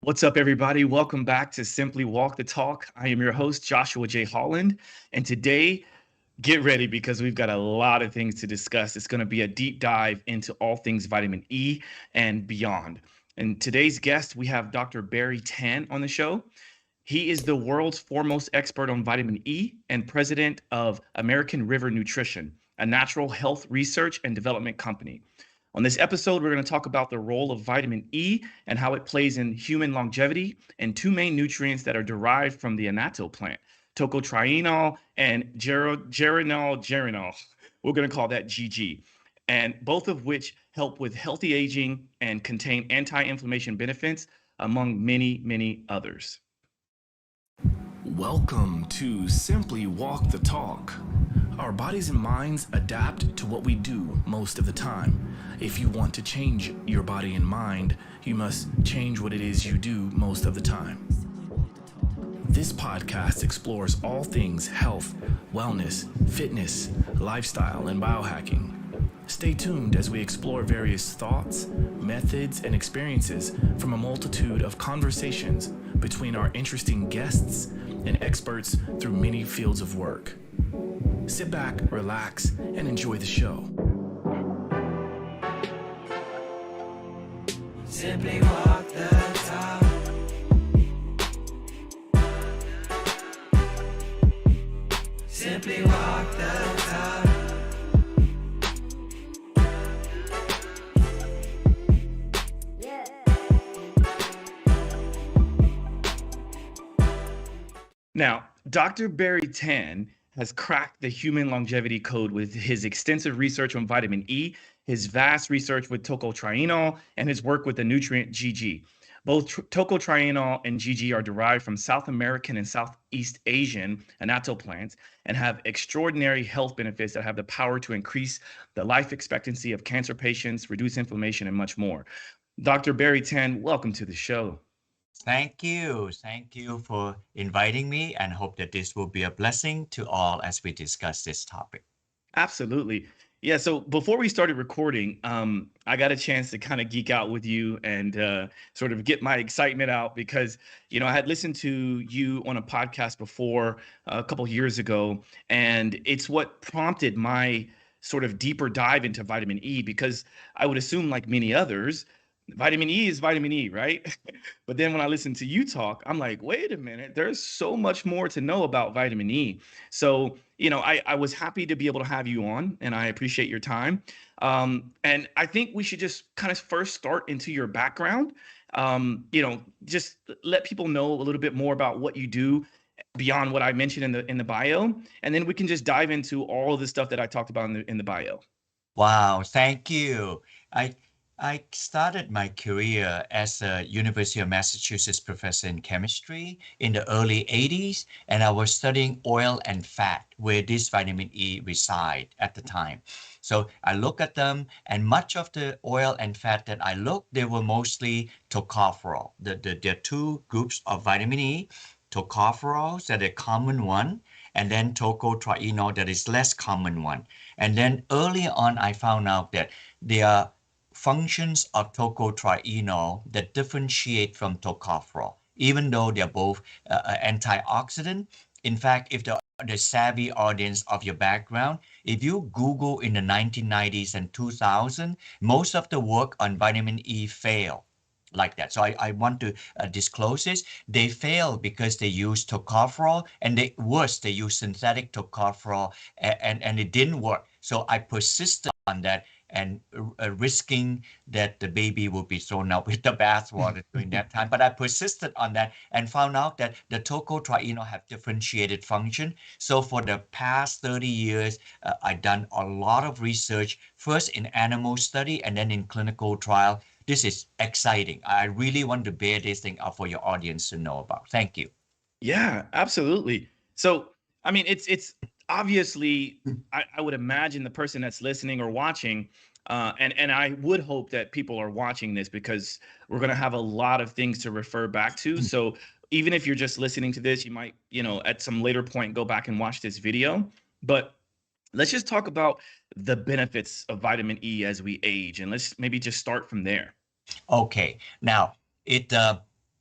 What's up, everybody? Welcome back to Simply Walk the Talk. I am your host, Joshua J. Holland. And today, get ready because we've got a lot of things to discuss. It's going to be a deep dive into all things vitamin E and beyond. And today's guest, we have Dr. Barrie Tan on the show. He is the world's foremost expert on vitamin E and president of American River Nutrition, a natural health research and development company. On this episode, we're going to talk about the role of vitamin E and how it plays in human longevity and two main nutrients that are derived from the Annatto plant, tocotrienol and geraniol. We're going to call that GG, and both of which help with healthy aging and contain anti-inflammation benefits, among many, many others. Welcome to Simply Walk the Talk. Our bodies and minds adapt to what we do most of the time. If you want to change your body and mind, you must change what it is you do most of the time. This podcast explores all things health, wellness, fitness, lifestyle, and biohacking. Stay tuned as we explore various thoughts, methods, and experiences from a multitude of conversations between our interesting guests and experts through many fields of work. Sit back, relax, and enjoy the show. Simply walk the talk. Simply walk the talk. Now, Dr. Barrie Tan has cracked the human longevity code with his extensive research on vitamin E, his vast research with tocotrienol, and his work with the nutrient GG. Both tocotrienol and GG are derived from South American and Southeast Asian annatto plants and have extraordinary health benefits that have the power to increase the life expectancy of cancer patients, reduce inflammation, and much more. Dr. Barrie Tan, welcome to the show. Thank you. Thank you for inviting me, and hope that this will be a blessing to all as we discuss this topic. Absolutely. Yeah. So before we started recording, I got a chance to kind of geek out with you and sort of get my excitement out because, I had listened to you on a podcast before a couple of years ago, and it's what prompted my sort of deeper dive into vitamin E because I would assume, like many others, vitamin E is vitamin E, right? But then when I listen to you talk, I'm like, wait a minute, there's so much more to know about vitamin E. So, I was happy to be able to have you on, and I appreciate your time. And I think we should just kind of first start into your background. Just let people know a little bit more about what you do beyond what I mentioned in the bio, and then we can just dive into all of the stuff that I talked about in the bio. Wow, thank you. I started my career as a University of Massachusetts professor in chemistry in the early 80s, and I was studying oil and fat, where this vitamin E reside at the time. So I look at them, and much of the oil and fat that I looked, they were mostly tocopherol. There are two groups of vitamin E, tocopherols, that are common one, and then tocotrienol, that is less common one. And then early on, I found out that there are functions of tocotrienol that differentiate from tocopherol, even though they're both antioxidant. In fact, if the savvy audience of your background, if you Google in the 1990s and 2000, most of the work on vitamin E failed like that. So I want to disclose this. They failed because they used tocopherol, and they used synthetic tocopherol, and it didn't work. So I persisted on that, and risking that the baby will be thrown out with the bathwater during that time. But I persisted on that and found out that the tocotrienol have differentiated function. So for the past 30 years, I've done a lot of research, first in animal study and then in clinical trial. This is exciting. I really want to bear this thing up for your audience to know about. Thank you. Yeah, absolutely. So, I mean, it's obviously, I would imagine the person that's listening or watching, and I would hope that people are watching this because we're going to have a lot of things to refer back to. So even if you're just listening to this, you might, at some later point, go back and watch this video. But let's just talk about the benefits of vitamin E as we age, and let's maybe just start from there. Okay. Now, it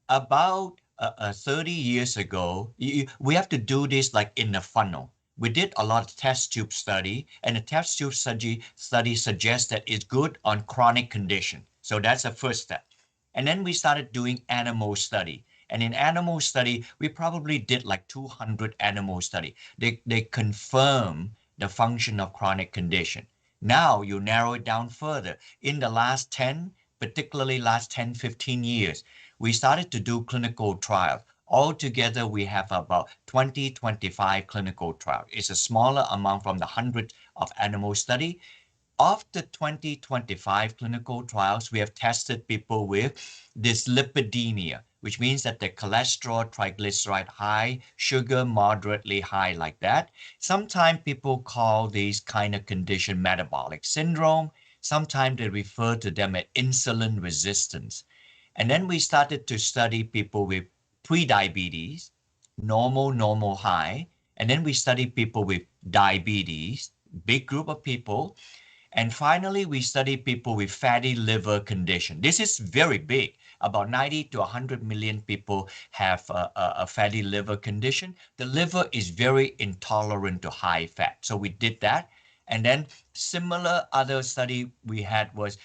About 30 years ago, we have to do this like in a funnel. We did a lot of test tube study, and the test tube study suggests that it's good on chronic condition. So that's the first step. And then we started doing animal study. And in animal study, we probably did like 200 animal study. They confirm the function of chronic condition. Now you narrow it down further. In the last 10, particularly last 10, 15 years, we started to do clinical trials. Altogether, we have about 20, 25 clinical trials. It's a smaller amount from the hundreds of animal study. Of the 2025 clinical trials, we have tested people with dyslipidemia, which means that the cholesterol, triglyceride high, sugar moderately high, like that. Sometimes people call these kind of condition metabolic syndrome. Sometimes they refer to them as insulin resistance. And then we started to study people with pre-diabetes, normal, high. And then we study people with diabetes, big group of people. And finally, we study people with fatty liver condition. This is very big. About 90 to 100 million people have a fatty liver condition. The liver is very intolerant to high fat. So we did that. And then similar other study we had was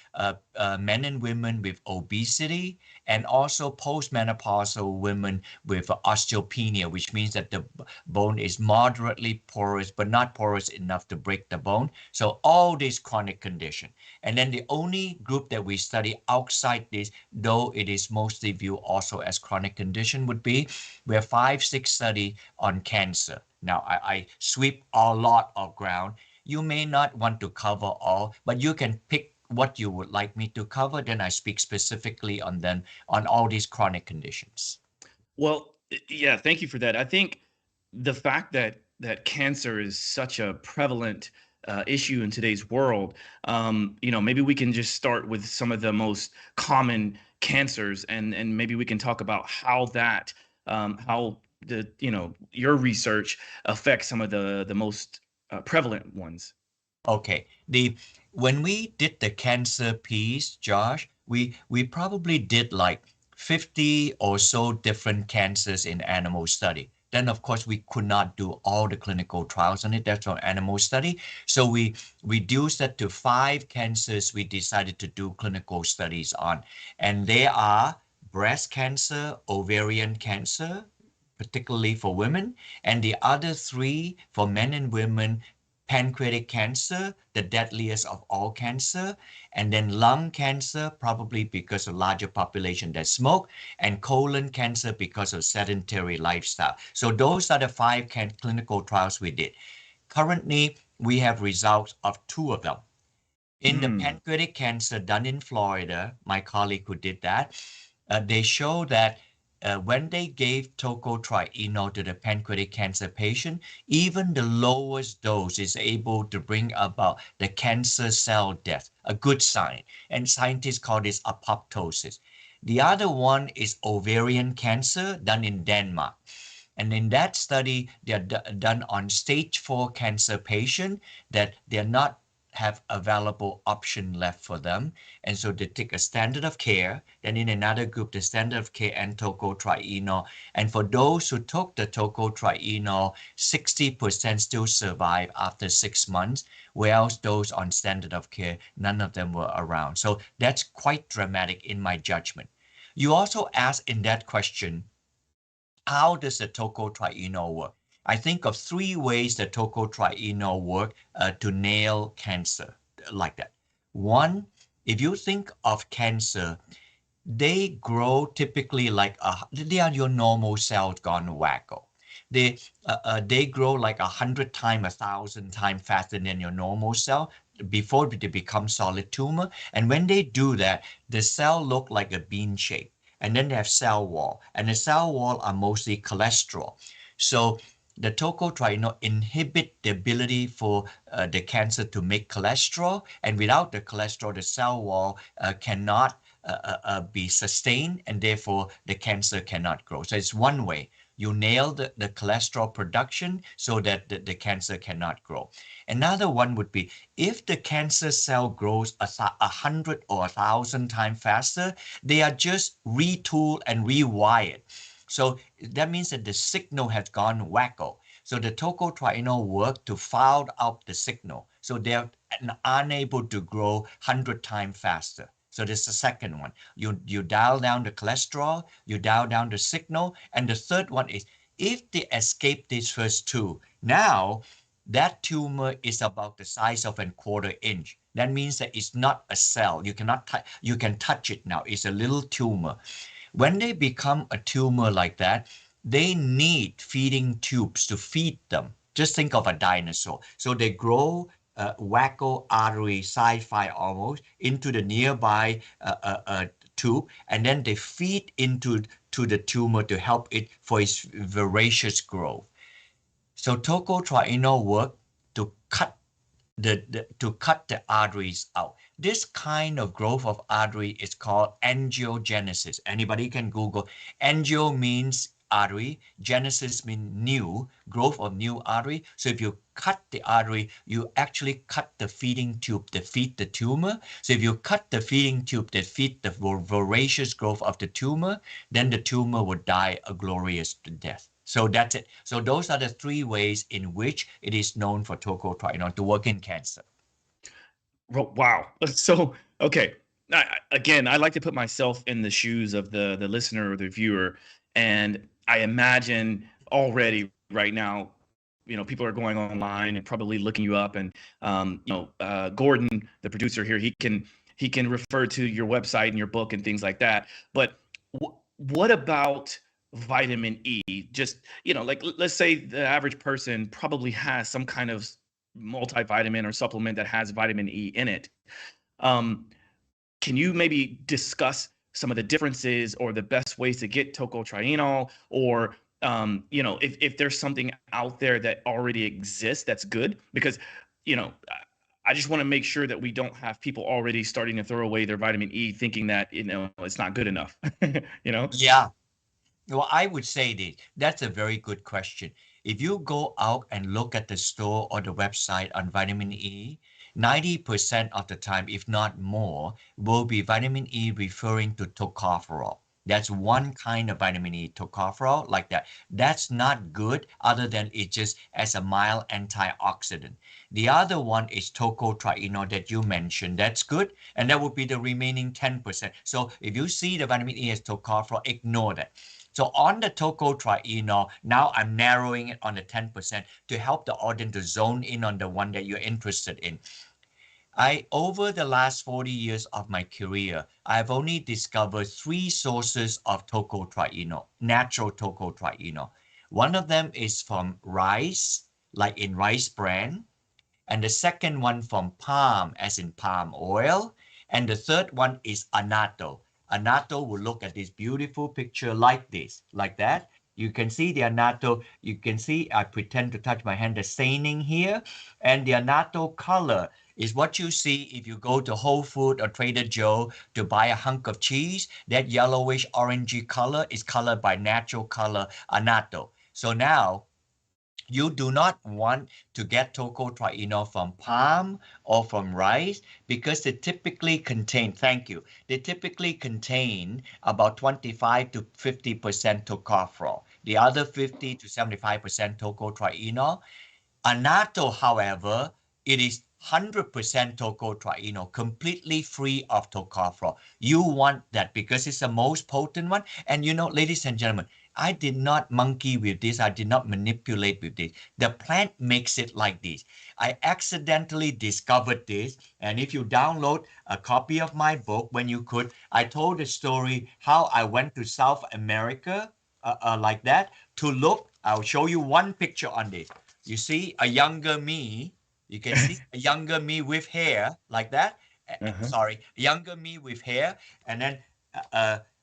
men and women with obesity, and also postmenopausal women with osteopenia, which means that the bone is moderately porous, but not porous enough to break the bone. So all these chronic condition. And then the only group that we study outside this, though it is mostly viewed also as chronic condition, would be we have 5, 6 study on cancer. Now I sweep a lot of ground. You may not want to cover all, but you can pick what you would like me to cover. Then I speak specifically on them, on all these chronic conditions. Well, yeah, thank you for that. I think the fact that cancer is such a prevalent issue in today's world, maybe we can just start with some of the most common cancers, and maybe we can talk about how your research affects some of the most prevalent ones. Okay. When we did the cancer piece, Josh, we probably did like 50 or so different cancers in animal study. Then of course we could not do all the clinical trials on it. That's on animal study. So we reduced that to 5 cancers we decided to do clinical studies on. And they are breast cancer, ovarian cancer, particularly for women, and the other 3 for men and women: pancreatic cancer, the deadliest of all cancer, and then lung cancer, probably because of larger population that smoke, and colon cancer because of sedentary lifestyle. So those are the 5 clinical trials we did. Currently, we have results of 2 of them. In the Mm. pancreatic cancer done in Florida, my colleague who did that, they show that when they gave tocotrienol to the pancreatic cancer patient, even the lowest dose is able to bring about the cancer cell death, a good sign. And scientists call this apoptosis. The other one is ovarian cancer done in Denmark. And in that study, they are done on stage 4 cancer patient that they're not have available option left for them. And so they take a standard of care. Then in another group, the standard of care and tocotrienol. And for those who took the tocotrienol, 60% still survive after 6 months, whereas those on standard of care, none of them were around. So that's quite dramatic in my judgment. You also asked in that question, how does the tocotrienol work? I think of 3 ways that tocotrienol work to nail cancer like that. One, if you think of cancer, they grow typically like they are your normal cells gone wacko. They grow like 100 times, 1,000 times faster than your normal cell before they become solid tumor. And when they do that, the cell look like a bean shape. And then they have cell wall, and the cell wall are mostly cholesterol. So the tocotrienol inhibit the ability for the cancer to make cholesterol, and without the cholesterol, the cell wall cannot be sustained, and therefore the cancer cannot grow. So it's one way. You nail the cholesterol production so that the cancer cannot grow. Another one would be if the cancer cell grows 100 or 1,000 times faster, they are just retooled and rewired. So that means that the signal has gone wacko. So the tocotrienol work to file out the signal. So they're unable to grow 100 times faster. So this is the second one. You dial down the cholesterol, you dial down the signal. And the third one is if they escape these first two, now that tumor is about the size of a quarter inch. That means that it's not a cell. You cannot you can touch it now. It's a little tumor. When they become a tumor like that, they need feeding tubes to feed them. Just think of a dinosaur. So they grow wacko artery, sci-fi almost, into the nearby tube, and then they feed into the tumor to help it for its voracious growth. So tocotrienol work to cut the arteries out. This kind of growth of artery is called angiogenesis. Anybody can Google. Angio means artery, genesis means new, growth of new artery. So if you cut the artery, you actually cut the feeding tube that feed the tumor. So if you cut the feeding tube that feed the voracious growth of the tumor, then the tumor would die a glorious death. So that's it. So those are the three ways in which it is known for tocotrienol to work in cancer. Wow. So, okay. Again, I like to put myself in the shoes of the listener or the viewer, and I imagine already right now, people are going online and probably looking you up, and Gordon, the producer here, he can refer to your website and your book and things like that. But what about vitamin E? Just like let's say the average person probably has some kind of multivitamin or supplement that has vitamin E in it. Um, can you maybe discuss some of the differences or the best ways to get tocotrienol, or if there's something out there that already exists that's good? Because you know I just want to make sure that we don't have people already starting to throw away their vitamin E thinking that it's not good enough. you know Yeah. Well, I would say this. That's a very good question. If you go out and look at the store or the website on vitamin E, 90% of the time, if not more, will be vitamin E referring to tocopherol. That's one kind of vitamin E, tocopherol, like that. That's not good other than it just as a mild antioxidant. The other one is tocotrienol that you mentioned. That's good. And that would be the remaining 10%. So if you see the vitamin E as tocopherol, ignore that. So on the tocotrienol, now I'm narrowing it on the 10% to help the audience to zone in on the one that you're interested in. Over the last 40 years of my career, I've only discovered 3 sources of tocotrienol, natural tocotrienol. One of them is from rice, like in rice bran, and the second one from palm, as in palm oil, and the third one is annatto. Annatto will look at this beautiful picture like this, like that. You can see the annatto. You can see I pretend to touch my hand, the staining here, and the annatto color is what you see if you go to Whole Foods or Trader Joe to buy a hunk of cheese. That yellowish orangey color is colored by natural color annatto. So now you do not want to get tocotrienol from palm or from rice because they typically contain, they typically contain about 25 to 50% tocopherol. The other 50 to 75% tocotrienol. Annatto, however, it is 100% tocotrienol, completely free of tocopherol. You want that because it's the most potent one. And ladies and gentlemen, I did not monkey with this. I did not manipulate with this. The plant makes it like this. I accidentally discovered this. And if you download a copy of my book, when you could, I told the story how I went to South America like that to look. I'll show you one picture on this. You see a younger me. You can see a younger me with hair like that. Uh-huh. Sorry, younger me with hair. And then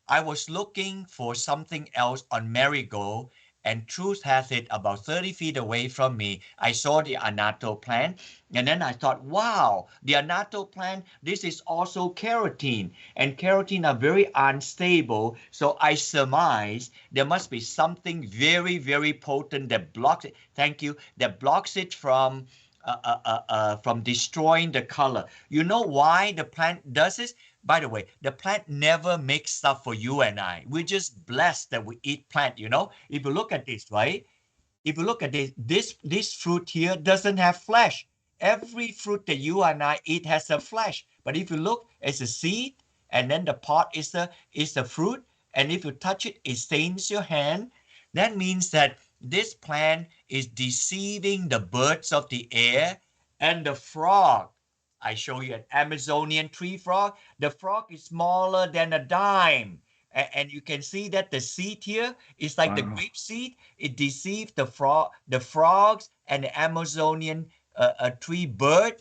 I was looking for something else on Marigold, And truth hath it, about 30 feet away from me, I saw the annatto plant. And then I thought, wow, the annatto plant, this is also carotene. And carotene are very unstable. So I surmise there must be something very, very potent that blocks it. Thank you. That blocks it from destroying the color. You know why the plant does this? By the way, the plant never makes stuff for you and I. We're just blessed that we eat plant, you know? If you look at this, right? If you look at this fruit here doesn't have flesh. Every fruit that you and I eat has a flesh. But if you look, it's a seed, and then the pot is the fruit. And if you touch it, it stains your hand. That means that this plant is deceiving the birds of the air and the frog. I show you an Amazonian tree frog. The frog is smaller than a dime. And you can see that the seed here is like the Wow. grape seed. It deceived the frogs and the Amazonian tree bird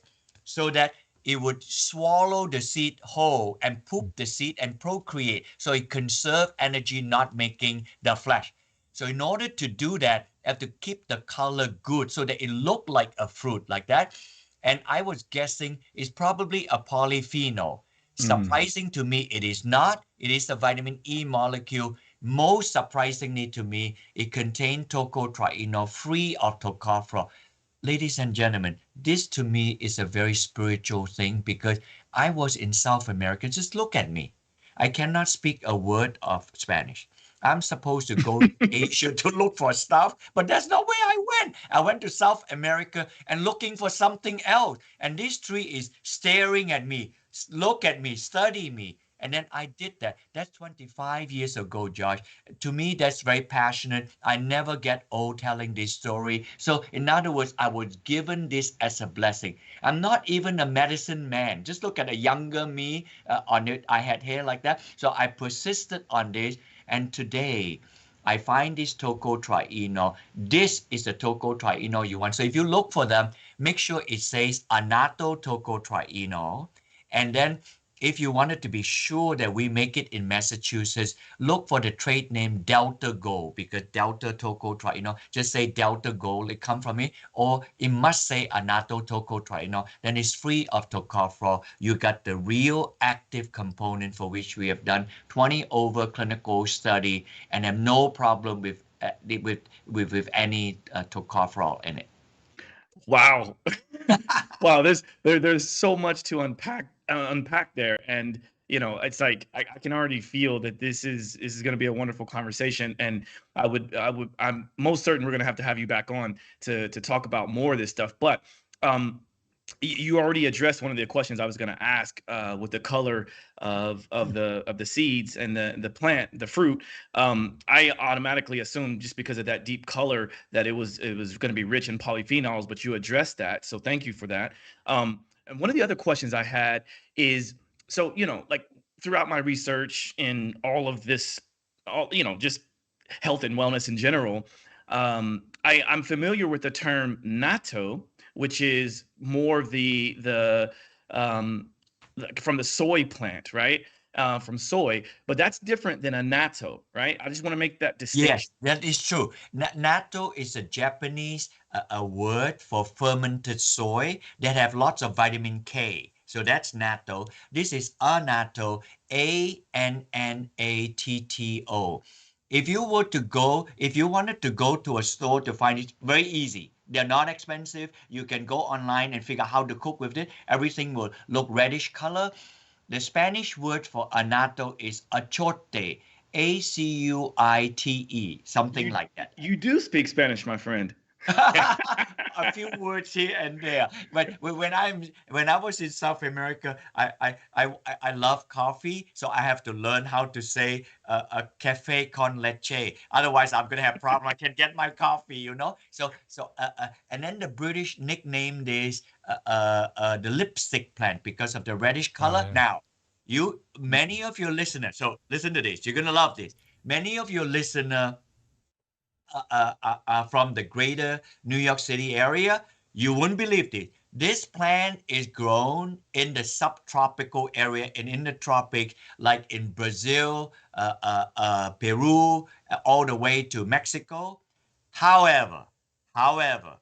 so that it would swallow the seed whole and poop the seed and procreate. So it conserve energy, not making the flesh. So in order to do that, you have to keep the color good so that it look like a fruit like that. And I was guessing it's probably a polyphenol. Mm. Surprising to me, it is not. It is a vitamin E molecule. Most surprisingly to me, it contains tocotrienol free of tocopherol. Ladies and gentlemen, this to me is a very spiritual thing because I was in South America. Just look at me. I cannot speak a word of Spanish. I'm supposed to go to Asia to look for stuff, but that's not where I went. I went to South America and looking for something else. And this tree is staring at me, look at me, study me. And then I did that. That's 25 years ago, Josh. To me, that's very passionate. I never get old telling this story. So, in other words, I was given this as a blessing. I'm not even a medicine man. Just look at a younger me on it. I had hair like that. So, I persisted on this. And today, I find this tocotrienol. This is the tocotrienol you want. So, if you look for them, make sure it says annatto tocotrienol. And then if you wanted to be sure that we make it in Massachusetts, look for the trade name Delta Gold because Delta Tocotrienol, just say Delta Gold, it come from it, or it must say Annatto Tocotrienol, then it's free of tocopherol. You got the real active component for which we have done 20 over clinical study and have no problem with any tocopherol in it. Wow. Wow, there's so much to unpack there, and it's like I can already feel that this is going to be a wonderful conversation, and I'm most certain we're going to have you back on to talk about more of this stuff. But um, you already addressed one of the questions I was going to ask with the color of the seeds and the plant, the fruit. I automatically assumed just because of that deep color that it was going to be rich in polyphenols, but you addressed that, so thank you for that. And one of the other questions I had is, so like throughout my research in all of this, all just health and wellness in general, I'm familiar with the term natto, which is more of the from the soy plant, right? From soy, but that's different than a natto, right? I just want to make that distinction. Yes, that is true. Natto is a Japanese a word for fermented soy that have lots of vitamin K. So that's natto. This is annatto, Annatto. If you wanted to go to a store to find it, very easy. They're not expensive. You can go online and figure out how to cook with it. Everything will look reddish color. The Spanish word for annatto is achote, Acuite, something You like that. you do speak Spanish, my friend. A few words here and there. But when I was in South America, I love coffee, so I have to learn how to say a cafe con leche. Otherwise, I'm gonna have problem. I can't get my coffee, you know. And then the British nicknamed this the lipstick plant because of the reddish color. Now, many of your listeners. So listen to this. You're gonna love this. Many of your listener from the greater New York City area, you wouldn't believe this. This plant is grown in the subtropical area and in the tropics, like in Brazil, Peru, all the way to Mexico. However, however,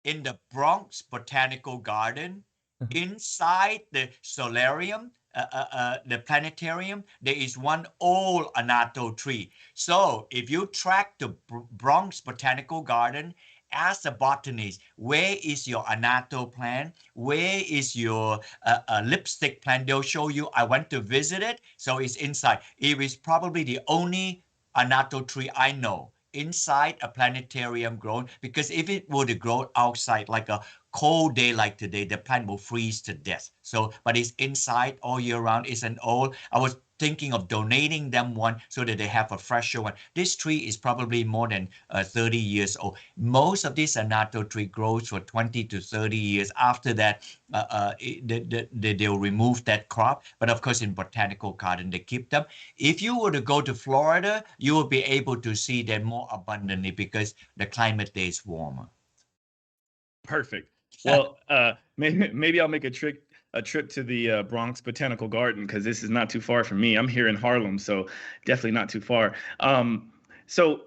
in the Bronx Botanical Garden, inside the solarium, the planetarium, there is one old Annatto tree. So if you track the Bronx Botanical Garden, ask a botanist, where is your Annatto plant? Where is your lipstick plant? They'll show you. I went to visit it, so it's inside. It is probably the only Annatto tree I know inside a planetarium grown, because if it were to grow outside like a cold day like today, the plant will freeze to death. So, but it's inside all year round. It's an old, I was thinking of donating them one so that they have a fresher one. This tree is probably more than 30 years old. Most of this Annatto tree grows for 20 to 30 years. After that, they'll remove that crop. But of course, in botanical garden, they keep them. If you were to go to Florida, you will be able to see them more abundantly because the climate there is warmer. Perfect. Well, maybe I'll make a trip to the Bronx Botanical Garden because this is not too far from me. I'm here in Harlem, so definitely not too far. So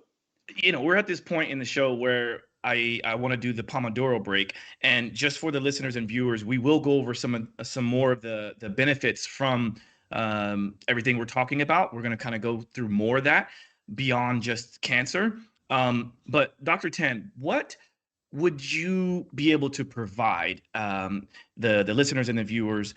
we're at this point in the show where I want to do the Pomodoro break, and just for the listeners and viewers, we will go over some more of the benefits from everything we're talking about. We're going to kind of go through more of that beyond just cancer. But Dr. Tan, what would you be able to provide the listeners and the viewers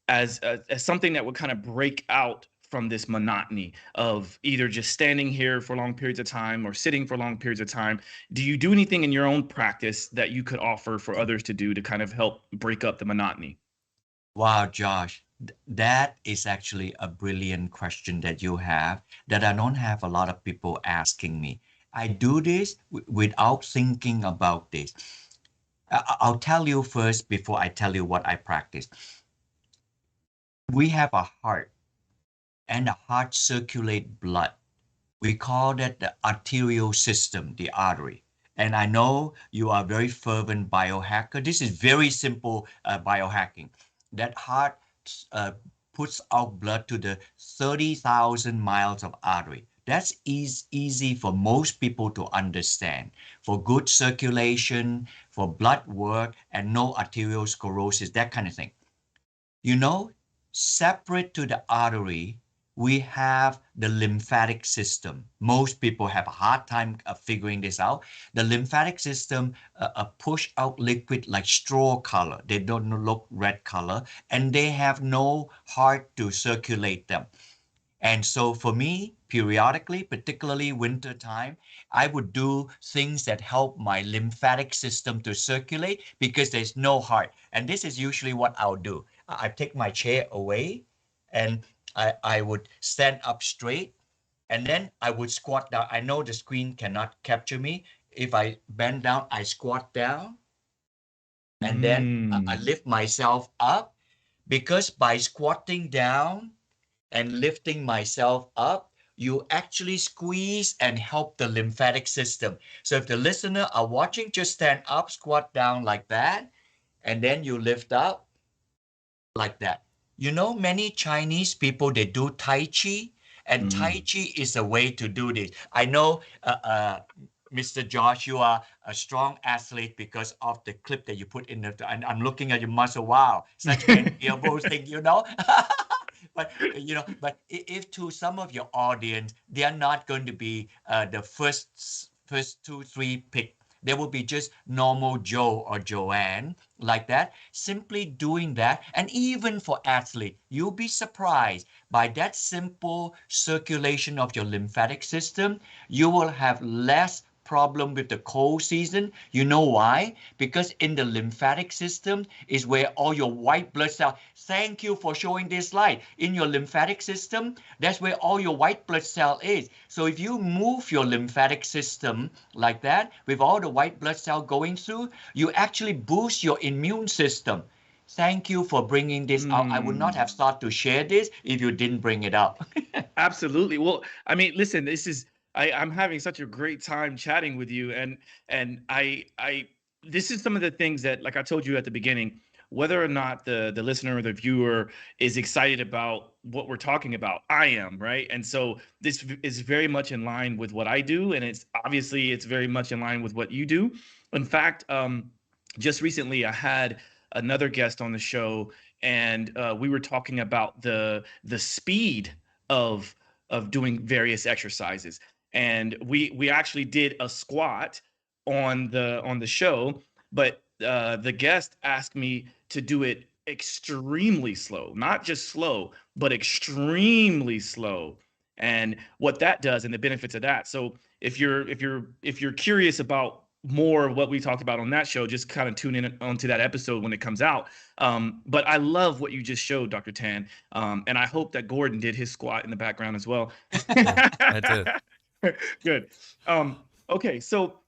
as something that would kind of break out from this monotony of either just standing here for long periods of time or sitting for long periods of time? Do you do anything in your own practice that you could offer for others to do to kind of help break up the monotony? Wow, Josh, that is actually a brilliant question that you have that I don't have a lot of people asking me. I do this without thinking about this. I'll tell you first before I tell you what I practice. We have a heart, and the heart circulates blood. We call that the arterial system, the artery. And I know you are a very fervent biohacker. This is very simple biohacking. That heart puts out blood to the 30,000 miles of artery. That's easy for most people to understand. For good circulation, for blood work, and no arteriosclerosis, that kind of thing. Separate to the artery, we have the lymphatic system. Most people have a hard time figuring this out. The lymphatic system push out liquid like straw color. They don't look red color, and they have no heart to circulate them. And so for me, periodically, particularly winter time, I would do things that help my lymphatic system to circulate because there's no heart. And this is usually what I'll do. I take my chair away and I would stand up straight, and then I would squat down. I know the screen cannot capture me. If I bend down, I squat down, and then I lift myself up, because by squatting down and lifting myself up, you actually squeeze and help the lymphatic system. So if the listener are watching, just stand up, squat down like that, and then you lift up like that. Many Chinese people, they do Tai Chi, and Tai Chi is a way to do this. I know, Mr. Josh, you are a strong athlete because of the clip that you put in and I'm looking at your muscle. Wow, such an enviable thing, But if to some of your audience, they are not going to be the first 2, 3 pick. They will be just normal Joe or Joanne like that. Simply doing that, and even for athletes, you'll be surprised by that simple circulation of your lymphatic system. You will have less problem with the cold season. You know why? Because in the lymphatic system is where all your white blood cells, thank you for showing this slide. In your lymphatic system, that's where all your white blood cell is. So if you move your lymphatic system like that, with all the white blood cell going through, you actually boost your immune system. Thank you for bringing this out. I would not have thought to share this if you didn't bring it up. Absolutely. Well, I mean, listen, I'm having such a great time chatting with you, and I this is some of the things that, like I told you at the beginning, whether or not the listener or the viewer is excited about what we're talking about, I am, right? And so this is very much in line with what I do, and it's very much in line with what you do. In fact, just recently I had another guest on the show, and we were talking about the speed of doing various exercises, and we actually did a squat on the show, but the guest asked me to do it extremely slow, not just slow, but extremely slow. And what that does and the benefits of that. So if you're curious about more of what we talked about on that show, just kind of tune in onto that episode when it comes out. But I love what you just showed, Dr. Tan. And I hope that Gordon did his squat in the background as well. Yeah, I did. Good. Okay, so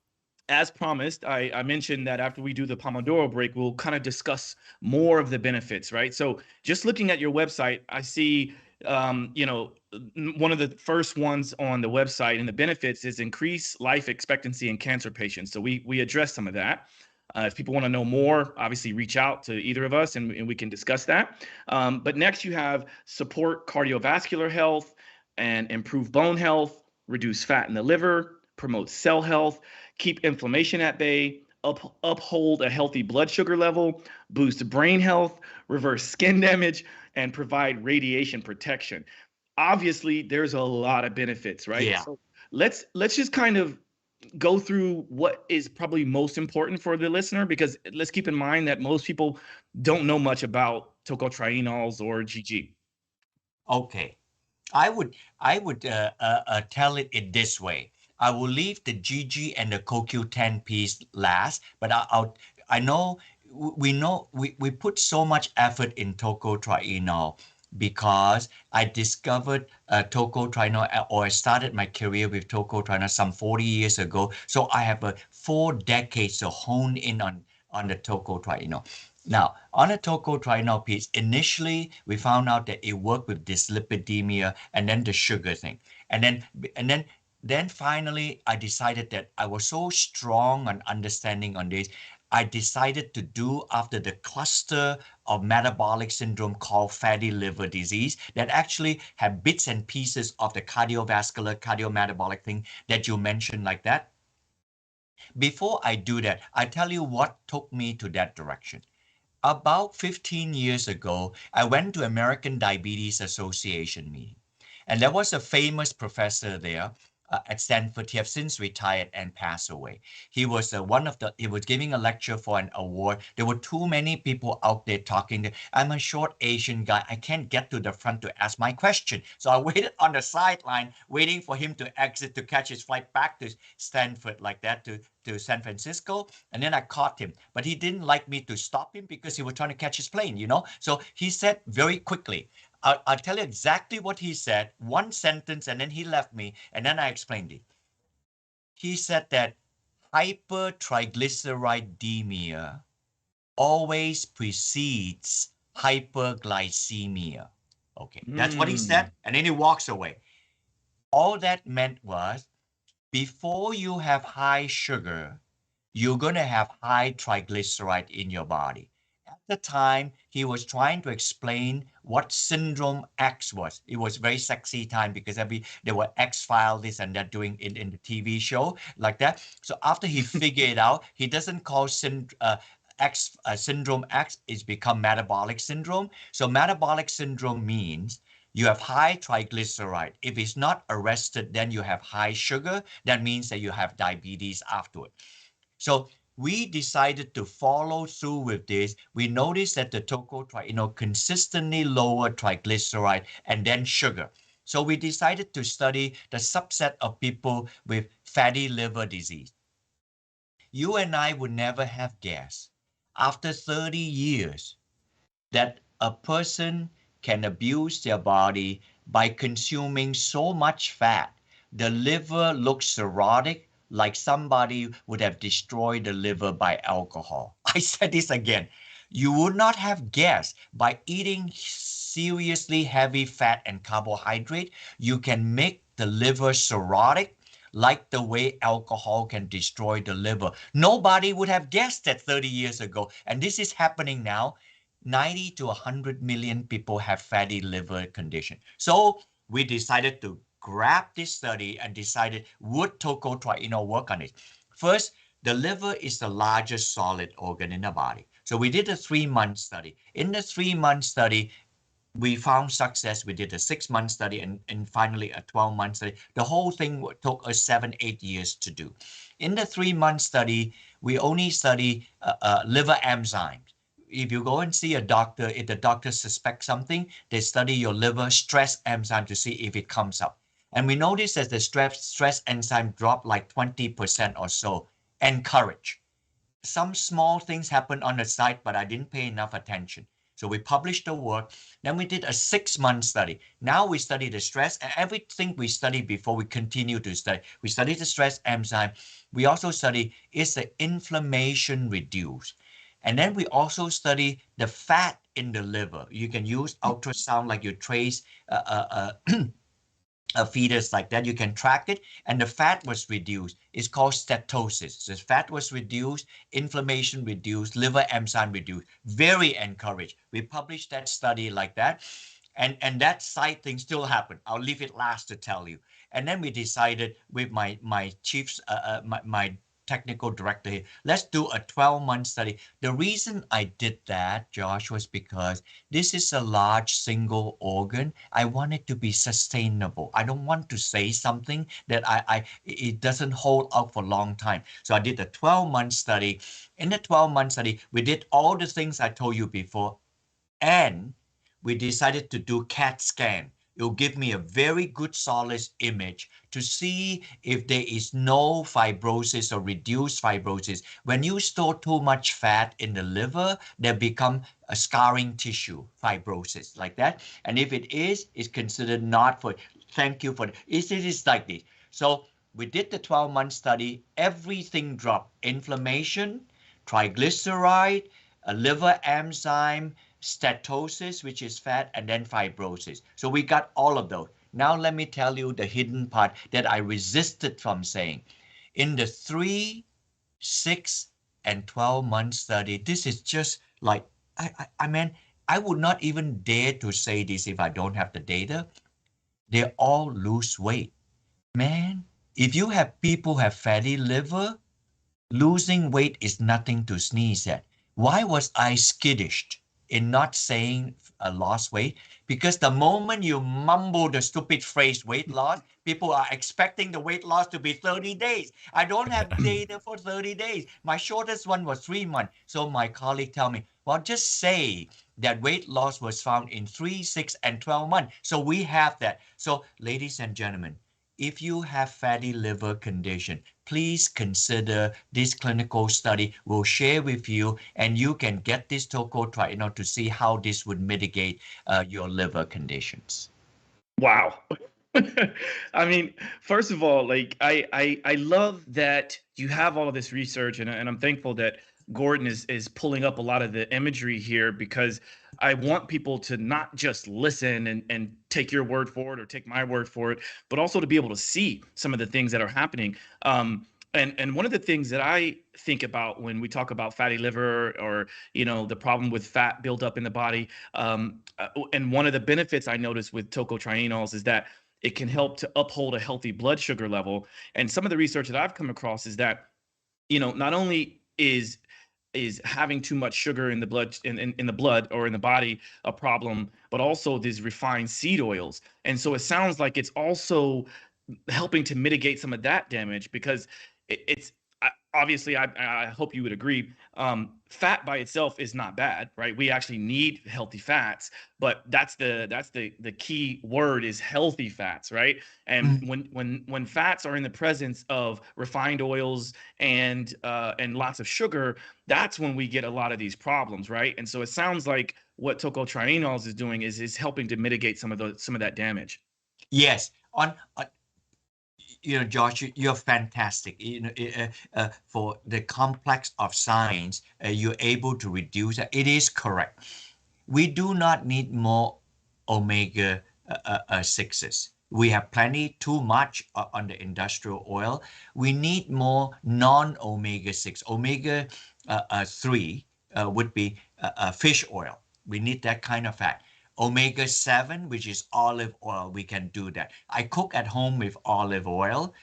as promised, I mentioned that after we do the Pomodoro break, we'll kind of discuss more of the benefits, right? So just looking at your website, I see, one of the first ones on the website and the benefits is increase life expectancy in cancer patients. So we address some of that. If people want to know more, obviously reach out to either of us and we can discuss that. But next you have support cardiovascular health and improve bone health, reduce fat in the liver, promote cell health, keep inflammation at bay, uphold a healthy blood sugar level, boost brain health, reverse skin damage, and provide radiation protection. Obviously, there's a lot of benefits, right? Yeah. So let's just kind of go through what is probably most important for the listener, because let's keep in mind that most people don't know much about tocotrienols or GG. Okay. I would tell it in this way. I will leave the GG and the CoQ10 piece last, but I know we put so much effort in tocotrienol because I discovered tocotrienol, or I started my career with tocotrienol some 40 years ago. So I have 4 decades to hone in on the tocotrienol. Now, on a tocotrienol piece, initially we found out that it worked with dyslipidemia and then the sugar thing. And then finally I decided that I was so strong on understanding on this. I decided to do after the cluster of metabolic syndrome called fatty liver disease that actually have bits and pieces of the cardiovascular, cardiometabolic thing that you mentioned like that. Before I do that, I tell you what took me to that direction. About 15 years ago, I went to American Diabetes Association meeting. And there was a famous professor there at Stanford. He has since retired and passed away. He was he was giving a lecture for an award. There were too many people out there talking. I'm a short Asian guy. I can't get to the front to ask my question. So I waited on the sideline, waiting for him to exit to catch his flight back to Stanford like that, to San Francisco. And then I caught him, but he didn't like me to stop him because he was trying to catch his plane, So he said very quickly, I'll tell you exactly what he said, one sentence, and then he left me, and then I explained it. He said that hypertriglyceridemia always precedes hyperglycemia. Okay, that's what he said, and then he walks away. All that meant was, before you have high sugar, you're going to have high triglyceride in your body. At the time, he was trying to explain what syndrome X was. It was very sexy time because there were X-File, this and that doing in the TV show like that. So after he figured it out, he doesn't call syndrome X, it's become metabolic syndrome. So metabolic syndrome means you have high triglyceride. If it's not arrested, then you have high sugar. That means that you have diabetes afterward. So we decided to follow through with this. We noticed that the tocotrienol consistently lower triglyceride and then sugar. So we decided to study the subset of people with fatty liver disease. You and I would never have guessed, after 30 years, that a person can abuse their body by consuming so much fat. The liver looks cirrhotic, like somebody would have destroyed the liver by alcohol. I said this again. You would not have guessed by eating seriously heavy fat and carbohydrate, you can make the liver cirrhotic, like the way alcohol can destroy the liver. Nobody would have guessed that 30 years ago. And this is happening now. 90 to 100 million people have fatty liver condition. So we decided to grab this study and decided would tocotrienol work on it. First, the liver is the largest solid organ in the body. So we did a 3-month study. In the 3-month study, we found success. We did a 6-month study and finally a 12-month study. The whole thing took us 7-8 years to do. In the 3-month study, we only study liver enzymes. If you go and see a doctor, if the doctor suspects something, they study your liver stress enzyme to see if it comes up. And we noticed that the stress enzyme dropped like 20% or so. Encourage. Some small things happened on the side, but I didn't pay enough attention. So we published the work. Then we did a 6-month study. Now we study the stress and everything we studied before we continue to study. We study the stress enzyme. We also study is the inflammation reduced. And then we also study the fat in the liver. You can use ultrasound like you trace a fetus like that. You can track it, and the fat was reduced. It's called steatosis. The fat was reduced, inflammation reduced, liver enzyme reduced. Very encouraged. We published that study like that, and that side thing still happened. I'll leave it last to tell you. And then we decided with my chiefs, my technical director here, let's do a 12-month study. The reason I did that, Josh, was because this is a large single organ. I want it to be sustainable. I don't want to say something that it doesn't hold out for a long time. So I did a 12-month study. In the 12-month study, we did all the things I told you before, and we decided to do CAT scan. It'll give me a very good solid image to see if there is no fibrosis or reduced fibrosis. When you store too much fat in the liver, there become a scarring tissue, fibrosis like that. And if it is, it's considered not for, thank you for, it is like this. So we did the 12-month study, everything dropped, inflammation, triglyceride, a liver enzyme, steatosis, which is fat, and then fibrosis. So we got all of those. Now let me tell you the hidden part that I resisted from saying. In the 3, 6, and 12-month study, this is just like, I mean, I would not even dare to say this if I don't have the data. They all lose weight. Man, if you have people have fatty liver, losing weight is nothing to sneeze at. Why was I skittish in not saying lost weight? Because the moment you mumble the stupid phrase weight loss, people are expecting the weight loss to be 30 days. I don't have data for 30 days. My shortest one was 3 months. So my colleague tell me, well, just say that weight loss was found in 3, 6, and 12 months. So we have that. So ladies and gentlemen, if you have fatty liver condition, please consider this clinical study. We'll share with you, and you can get this tocotrienol to see how this would mitigate your liver conditions. Wow. I mean, first of all, like I love that you have all of this research, and I'm thankful that Gordon is pulling up a lot of the imagery here, because I want people to not just listen and take your word for it or take my word for it, but also to be able to see some of the things that are happening. And one of the things that I think about when we talk about fatty liver, or the problem with fat buildup in the body, and one of the benefits I noticed with tocotrienols is that it can help to uphold a healthy blood sugar level. And some of the research that I've come across is that not only is having too much sugar in the blood in the blood or in the body a problem, but also these refined seed oils. And so it sounds like it's also helping to mitigate some of that damage, because it's obviously, I hope you would agree, fat by itself is not bad, right? We actually need healthy fats, but that's the key word is healthy fats, right? And when fats are in the presence of refined oils and lots of sugar, that's when we get a lot of these problems, right? And so it sounds like what tocotrienols is doing is helping to mitigate some of that damage. Yes, on Josh, you're fantastic. For the complex of science, you're able to reduce it. It is correct. We do not need more omega 6s. We have plenty, too much on the industrial oil. We need more non-omega 6. Omega 3 would be fish oil. We need that kind of fat. Omega-7, which is olive oil, we can do that. I cook at home with olive oil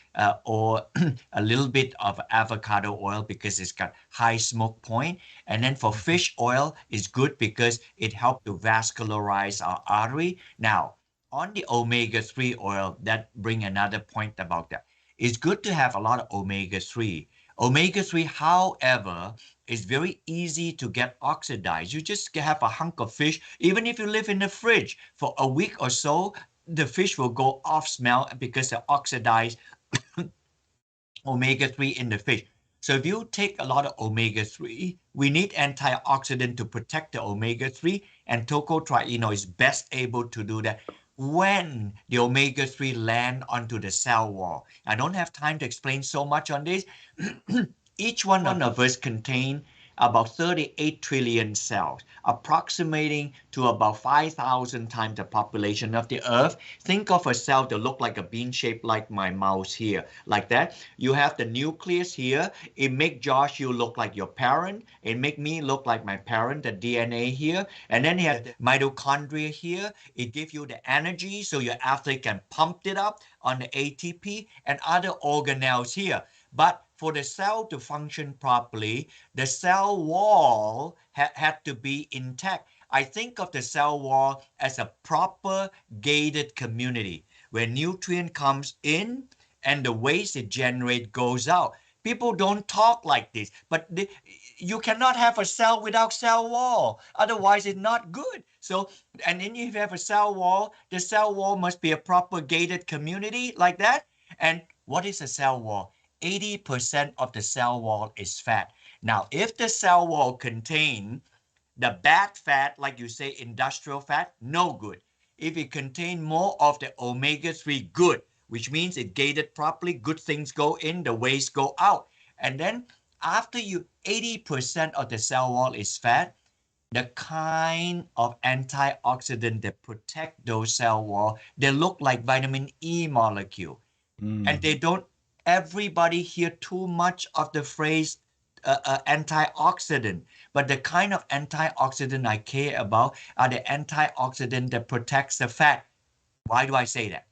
or a little bit of avocado oil because it's got high smoke point. And then for Mhm. fish oil, it's good because it helps to vascularize our artery. Now, on the omega-3 oil, that bring another point about that. It's good to have a lot of omega-3. Omega-3, however, is very easy to get oxidized. You just have a hunk of fish, even if you live in the fridge for a week or so, the fish will go off smell because the oxidized omega-3 in the fish. So if you take a lot of omega-3, we need antioxidant to protect the omega-3, and tocotrienol is best able to do that when the omega-3 land onto the cell wall. I don't have time to explain so much on this. Each one of us contain about 38 trillion cells, approximating to about 5,000 times the population of the Earth. Think of a cell that look like a bean shape like my mouse here, like that. You have the nucleus here. It make Josh you look like your parent. It make me look like my parent, the DNA here. And then you have the mitochondria here. It give you the energy so your athlete can pump it up on the ATP and other organelles here. But for the cell to function properly, the cell wall had to be intact. I think of the cell wall as a proper gated community where nutrient comes in and the waste it generates goes out. People don't talk like this, but you cannot have a cell without cell wall. Otherwise, it's not good. So, and then if you have a cell wall, the cell wall must be a proper gated community like that. And what is a cell wall? 80% of the cell wall is fat. Now, if the cell wall contain the bad fat, like you say, industrial fat, no good. If it contain more of the omega-3, good, which means it gated properly, good things go in, the waste go out. And then after you 80% of the cell wall is fat, the kind of antioxidant that protect those cell wall, they look like vitamin E molecule, and Mm. they don't. Everybody hear too much of the phrase antioxidant, but the kind of antioxidant I care about are the antioxidant that protects the fat. Why do I say that?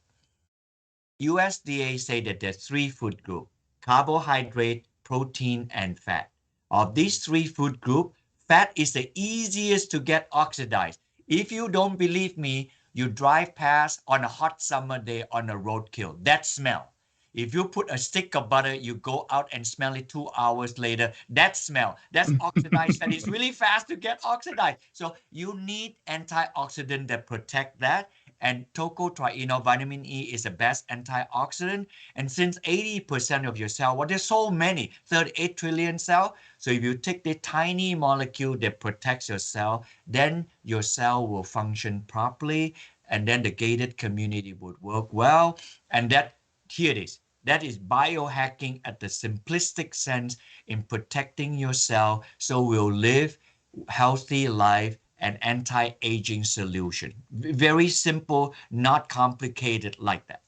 USDA say that there's three food group: carbohydrate, protein, and fat. Of these three food group, fat is the easiest to get oxidized. If you don't believe me, you drive past on a hot summer day on a roadkill. That smell. If you put a stick of butter, you go out and smell it 2 hours later. That smell, that's oxidized fat. It's really fast to get oxidized. So you need antioxidant that protect that, and tocotrienol vitamin E is the best antioxidant. And since 80% of your cell, well, there's so many, 38 trillion cell. So if you take the tiny molecule that protects your cell, then your cell will function properly, and then the gated community would work well. And that, here it is. That is biohacking at the simplistic sense in protecting your cell so we'll live healthy life and anti-aging solution. Very simple, not complicated like that.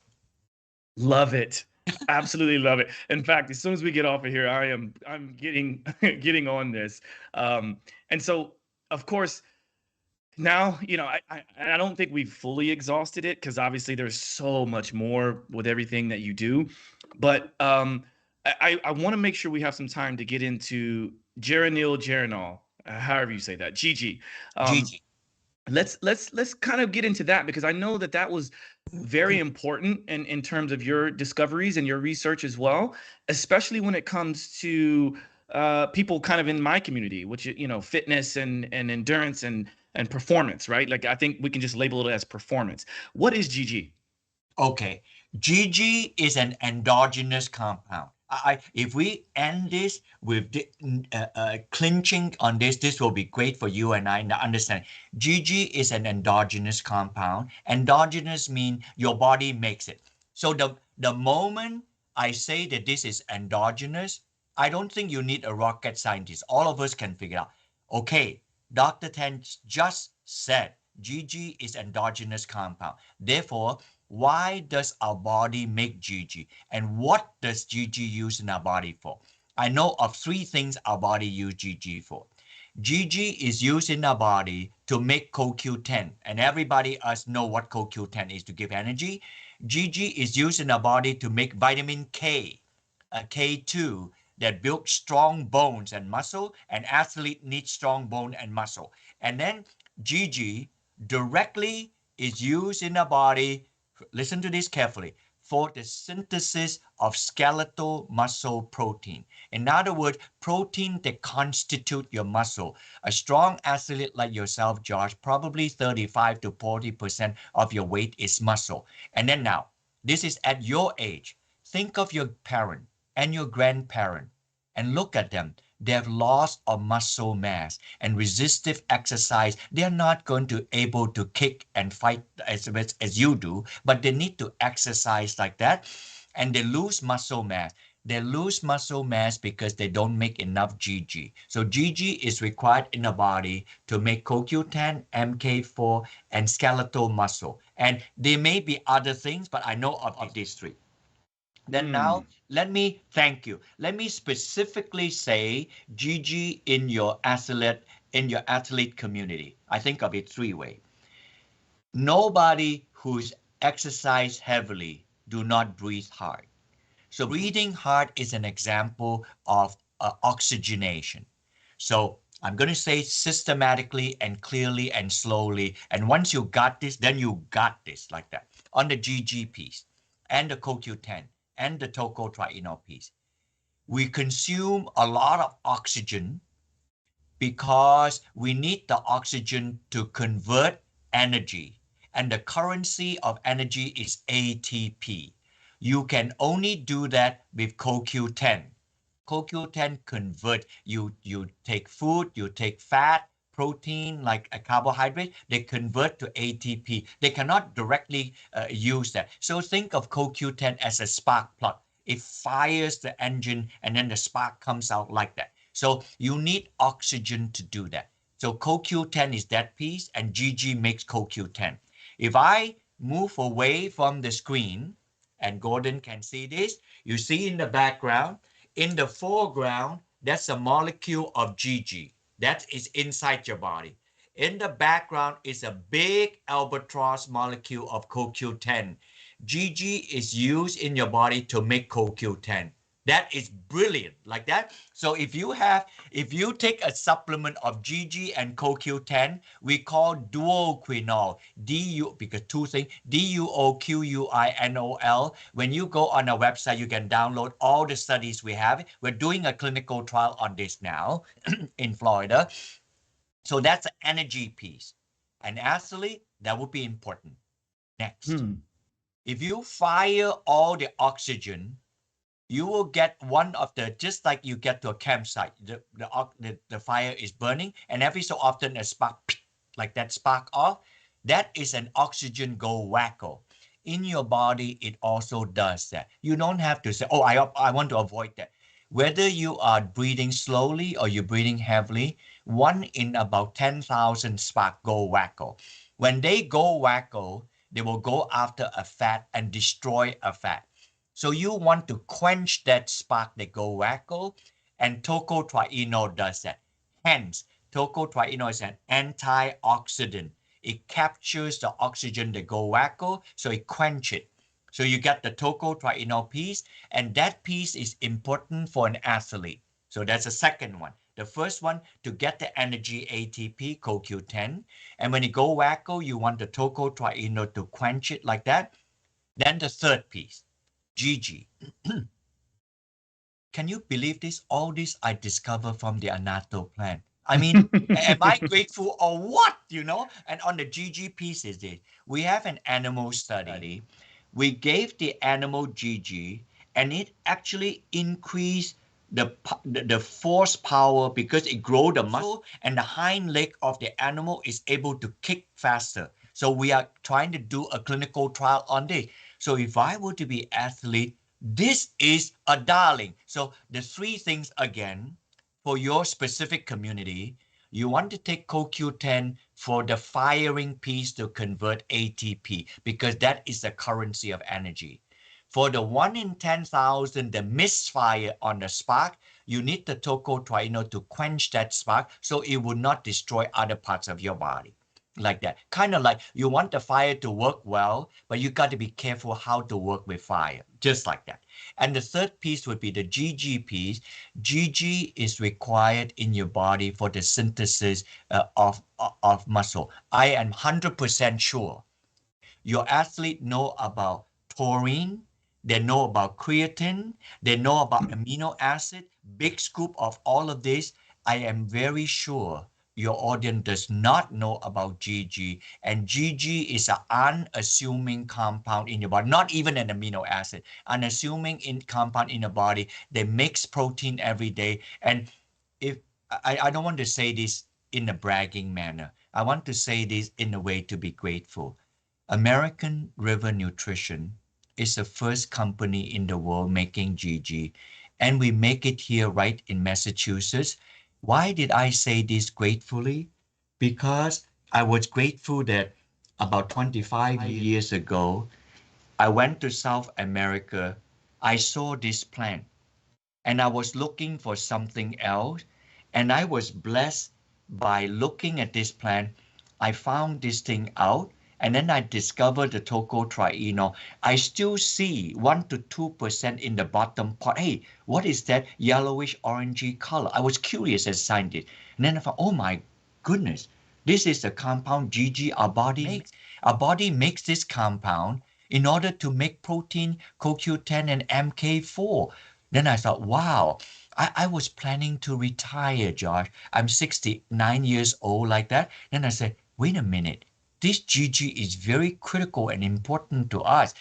Love it. Absolutely love it. In fact, as soon as we get off of here, I'm getting getting on this. And so of course, now, I don't think we've fully exhausted it because obviously there's so much more with everything that you do. But I want to make sure we have some time to get into Geranil, however you say that, GG. Um, Gigi. let's kind of get into that because I know that that was very important in terms of your discoveries and your research as well, especially when it comes to people kind of in my community, which fitness and endurance and performance, right? Like I think we can just label it as performance. What is GG? Okay, GG is an endogenous compound. If we end this with clinching on this, this will be great for you and I to understand. GG is an endogenous compound. Endogenous means your body makes it. So the moment I say that this is endogenous, I don't think you need a rocket scientist. All of us can figure out. Okay, Dr. Tan just said GG is endogenous compound. Therefore, why does our body make GG? And what does GG use in our body for? I know of three things our body use GG for. GG is used in our body to make CoQ10, and everybody us know what CoQ10 is to give energy. GG is used in our body to make vitamin K, K2 that builds strong bones and muscle, and athlete needs strong bone and muscle. And then GG directly is used in the body, listen to this carefully, for the synthesis of skeletal muscle protein. In other words, protein that constitute your muscle. A strong athlete like yourself, Josh, probably 35 to 40% of your weight is muscle. And then now, this is at your age. Think of your parent and your grandparent and look at them. They have loss of muscle mass and resistive exercise. They are not going to able to kick and fight as you do, but they need to exercise like that, and they lose muscle mass. They lose muscle mass because they don't make enough GG. So GG is required in the body to make CoQ10, MK4, and skeletal muscle. And there may be other things, but I know of these three. Then now, let me thank you. Let me specifically say GG in your athlete community. I think of it three ways. Nobody who's exercised heavily do not breathe hard. So breathing hard is an example of oxygenation. So I'm going to say systematically and clearly and slowly. And once you got this, then you got this like that. On the GG piece and the CoQ10 and the tocotrienol piece, we consume a lot of oxygen because we need the oxygen to convert energy. And the currency of energy is ATP. You can only do that with CoQ10. CoQ10 convert, you take food, you take fat, protein, like a carbohydrate, they convert to ATP. They cannot directly use that. So think of CoQ10 as a spark plug. It fires the engine and then the spark comes out like that. So you need oxygen to do that. So CoQ10 is that piece and GG makes CoQ10. If I move away from the screen, and Gordon can see this, you see in the background, in the foreground, that's a molecule of GG. That is inside your body. In the background is a big albatross molecule of CoQ10. GG is used in your body to make CoQ10. That is brilliant, like that. So if you take a supplement of GG and CoQ10, we call duoquinol, because two things, DUOQUINOL. When you go on our website, you can download all the studies we have. We're doing a clinical trial on this now in Florida. So that's the energy piece. And athlete, that would be important. Next, if you fire all the oxygen, you will get one of the, just like you get to a campsite, the fire is burning, and every so often a spark, like that spark off, that is an oxygen go wacko. In your body, it also does that. You don't have to say, oh, I want to avoid that. Whether you are breathing slowly or you're breathing heavily, one in about 10,000 spark go wacko. When they go wacko, they will go after a fat and destroy a fat. So you want to quench that spark that go wacko, and tocotrienol does that. Hence, tocotrienol is an antioxidant. It captures the oxygen that go wacko, so it quench it. So you get the tocotrienol piece, and that piece is important for an athlete. So that's the second one. The first one, to get the energy ATP, CoQ10. And when you go wacko, you want the tocotrienol to quench it like that. Then the third piece, GG. Can you believe this? All this I discovered from the Annatto plant. I mean, am I grateful or what, you know? And on the GG piece is this. We have an animal study. We gave the animal GG, and it actually increased the force power because it grow the muscle, and the hind leg of the animal is able to kick faster. So we are trying to do a clinical trial on this. So if I were to be athlete, this is a darling. So the three things again, for your specific community, you want to take CoQ10 for the firing piece to convert ATP, because that is the currency of energy. For the 1 in 10,000, the misfire on the spark, you need the tocotrienol to quench that spark so it would not destroy other parts of your body. Like that. Kind of like you want the fire to work well, but you got to be careful how to work with fire. Just like that. And the third piece would be the GG piece. GG is required in your body for the synthesis of muscle. I am 100% sure your athlete know about taurine, they know about creatine, they know about amino acid, big scoop of all of this. I am very sure your audience does not know about GG, and GG is an unassuming compound in your body, not even an amino acid, unassuming compound in your body. They mix protein every day. And if I don't want to say this in a bragging manner, I want to say this in a way to be grateful. American River Nutrition is the first company in the world making GG, and we make it here right in Massachusetts. Why did I say this gratefully? Because I was grateful that about 25 years ago, I went to South America. I saw this plant and I was looking for something else. And I was blessed by looking at this plant. I found this thing out, and then I discovered the tocotrienol. I still see 1 to 2% in the bottom part. Hey, what is that yellowish orangey color? I was curious as a scientist. And then I thought, oh my goodness, this is the compound GG our body makes. Our body makes this compound in order to make protein CoQ10 and MK4. Then I thought, wow, I was planning to retire, Josh. I'm 69 years old like that. Then I said, wait a minute. This GG is very critical and important to us.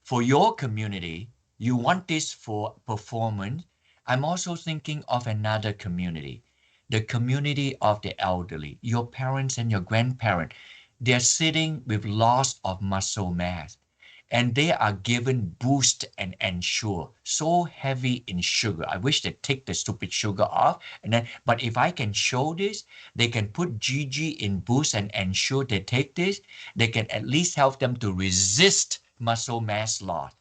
For your community, you want this for performance. I'm also thinking of another community, the community of the elderly, your parents and your grandparents. They're sitting with loss of muscle mass, and they are given Boost and Ensure, so heavy in sugar. I wish they'd take the stupid sugar off. But if I can show this, they can put GG in Boost and Ensure they take this, they can at least help them to resist muscle mass loss.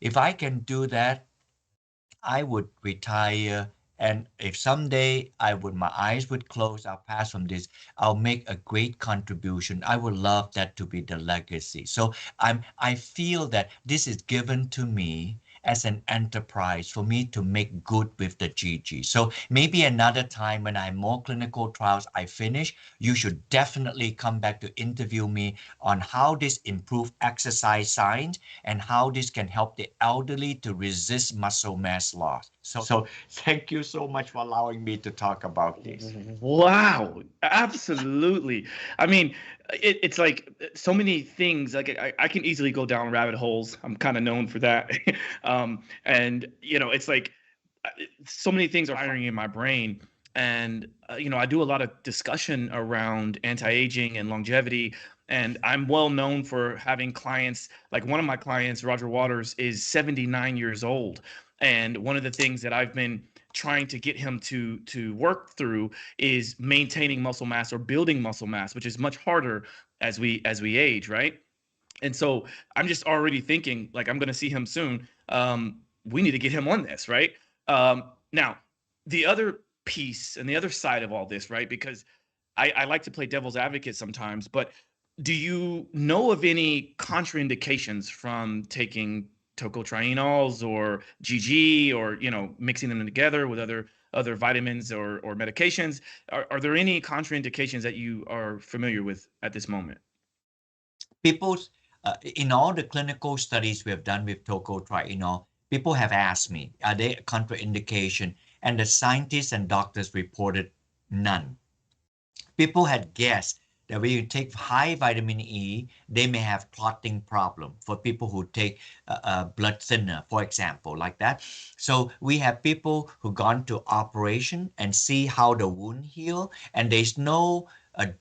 If I can do that, I would retire. And if someday my eyes would close, I'll pass from this, I'll make a great contribution. I would love that to be the legacy. So I feel that this is given to me as an enterprise for me to make good with the GG. So maybe another time when I have more clinical trials I finish, you should definitely come back to interview me on how this improve exercise science and how this can help the elderly to resist muscle mass loss. So thank you so much for allowing me to talk about this. Wow, absolutely. I mean, it's like so many things. Like I can easily go down rabbit holes. I'm kind of known for that. And it's like so many things are firing in my brain. And I do a lot of discussion around anti-aging and longevity. And I'm well known for having clients. Like one of my clients, Roger Waters, is 79 years old. And one of the things that I've been trying to get him to work through is maintaining muscle mass or building muscle mass, which is much harder as we age, right? And so I'm just already thinking, like, I'm going to see him soon. We need to get him on this, right? Now, the other piece and the other side of all this, right? Because I like to play devil's advocate sometimes, but do you know of any contraindications from taking tocotrienols or GG, or mixing them together with other vitamins or medications? Are there any contraindications that you are familiar with at this moment? In all the clinical studies we have done with tocotrienol, people have asked me, are there contraindication? And the scientists and doctors reported none. People had guessed that when you take high vitamin E, they may have clotting problem for people who take a blood thinner, for example, like that. So we have people who gone to operation and see how the wound heal, and there's no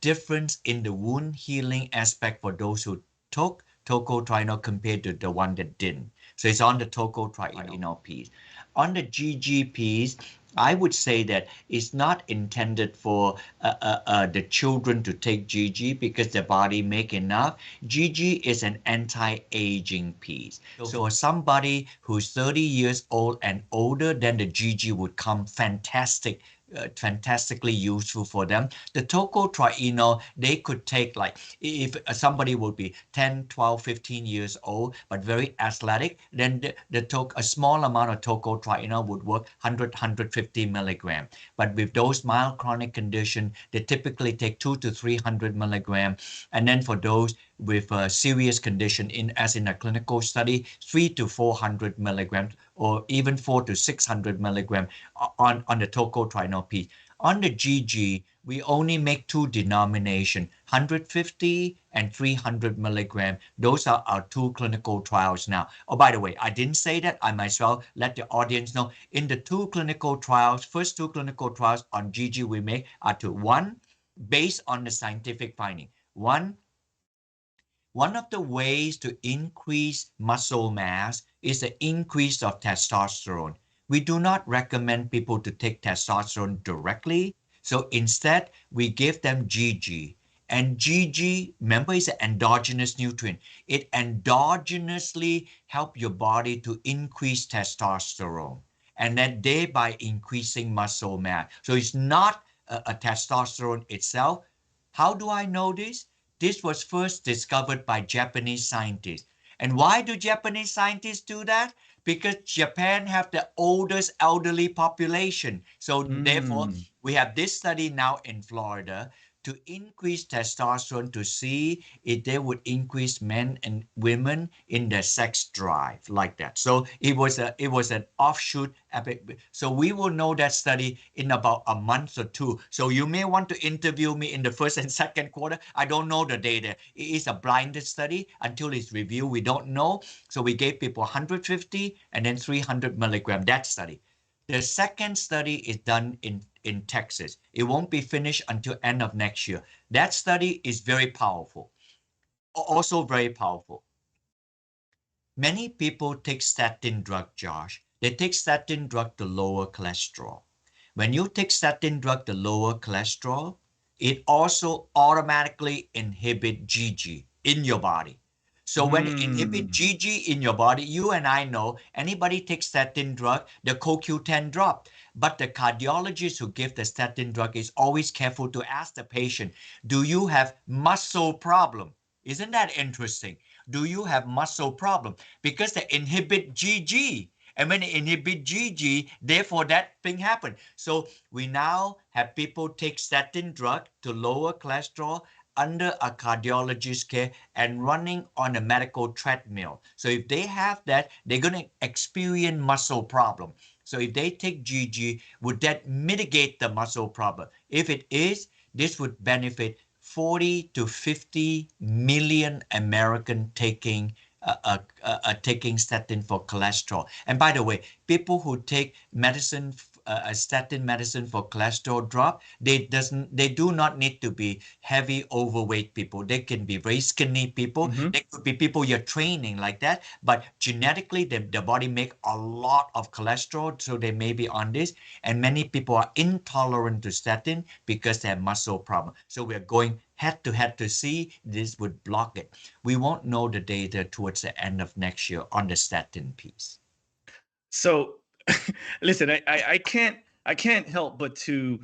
difference in the wound healing aspect for those who took tocotrienol compared to the one that didn't. So it's on the tocotrienol piece. On the GG piece, I would say that it's not intended for the children to take GG because the body make enough. GG is an anti-aging piece. So for somebody who's 30 years old and older, then the GG would come fantastically useful for them. The tocotrienol, they could take like if somebody would be 10, 12, 15 years old, but very athletic, then a small amount of tocotrienol would work 100, 150 milligram. But with those mild chronic condition, they typically take 2 to 300 milligram. And then for those with a serious condition, as in a clinical study, 3 to 400 milligrams or even 4 to 600 milligram on the tocotrienol piece. On the GG, we only make two denominations, 150 and 300 milligram. Those are our two clinical trials now. Oh, by the way, I didn't say that. I myself let the audience know. In the two clinical trials, first two clinical trials on GG we make are to one, based on the scientific finding. One of the ways to increase muscle mass is the increase of testosterone. We do not recommend people to take testosterone directly. So instead, we give them GG. And GG, remember, is an endogenous nutrient. It endogenously helps your body to increase testosterone and then thereby increasing muscle mass. So it's not a testosterone itself. How do I know this? This was first discovered by Japanese scientists. And why do Japanese scientists do that? Because Japan have the oldest elderly population. So therefore, Mm. we have this study now in Florida to increase testosterone to see if they would increase men and women in their sex drive like that. So it was an offshoot epic. So we will know that study in about a month or two. So you may want to interview me in the first and second quarter. I don't know the data. It is a blinded study until it's reviewed. We don't know. So we gave people 150 and then 300 milligram, that study. The second study is done in Texas. It won't be finished until end of next year. That study is very powerful. Also very powerful. Many people take statin drug, Josh. They take statin drug to lower cholesterol. When you take statin drug to lower cholesterol, it also automatically inhibit GG in your body. So when it inhibit Mm. GG in your body, you and I know anybody takes statin drug, the CoQ10 drop. But the cardiologist who give the statin drug is always careful to ask the patient, do you have muscle problem? Isn't that interesting? Do you have muscle problem? Because they inhibit GG. And when they inhibit GG, therefore that thing happened. So we now have people take statin drug to lower cholesterol under a cardiologist care and running on a medical treadmill. So if they have that, they're going to experience muscle problem. So if they take GG, would that mitigate the muscle problem? If it is, this would benefit 40 to 50 million American taking statin for cholesterol. And by the way, people who take medicine, statin medicine for cholesterol drop, they do not need to be heavy overweight people. They can be very skinny people. Hmm. They could be people you're training like that, but genetically the body make a lot of cholesterol, so they may be on this. And many people are intolerant to statin because they have muscle problem. So we're going head to head to see this would block it. We won't know the data towards the end of next year on the statin piece. So, listen, I can't help but to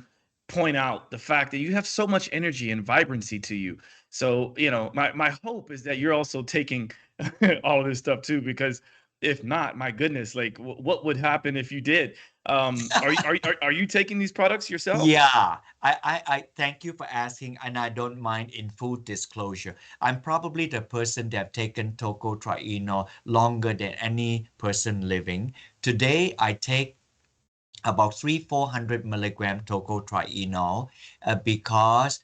point out the fact that you have so much energy and vibrancy to you. So, my hope is that you're also taking all of this stuff too, because if not, my goodness, like what would happen if you did? Are you taking these products yourself? Yeah, I thank you for asking, and I don't mind in full disclosure. I'm probably the person that have taken tocotrienol longer than any person living. Today, I take about 400 milligram tocotrienol because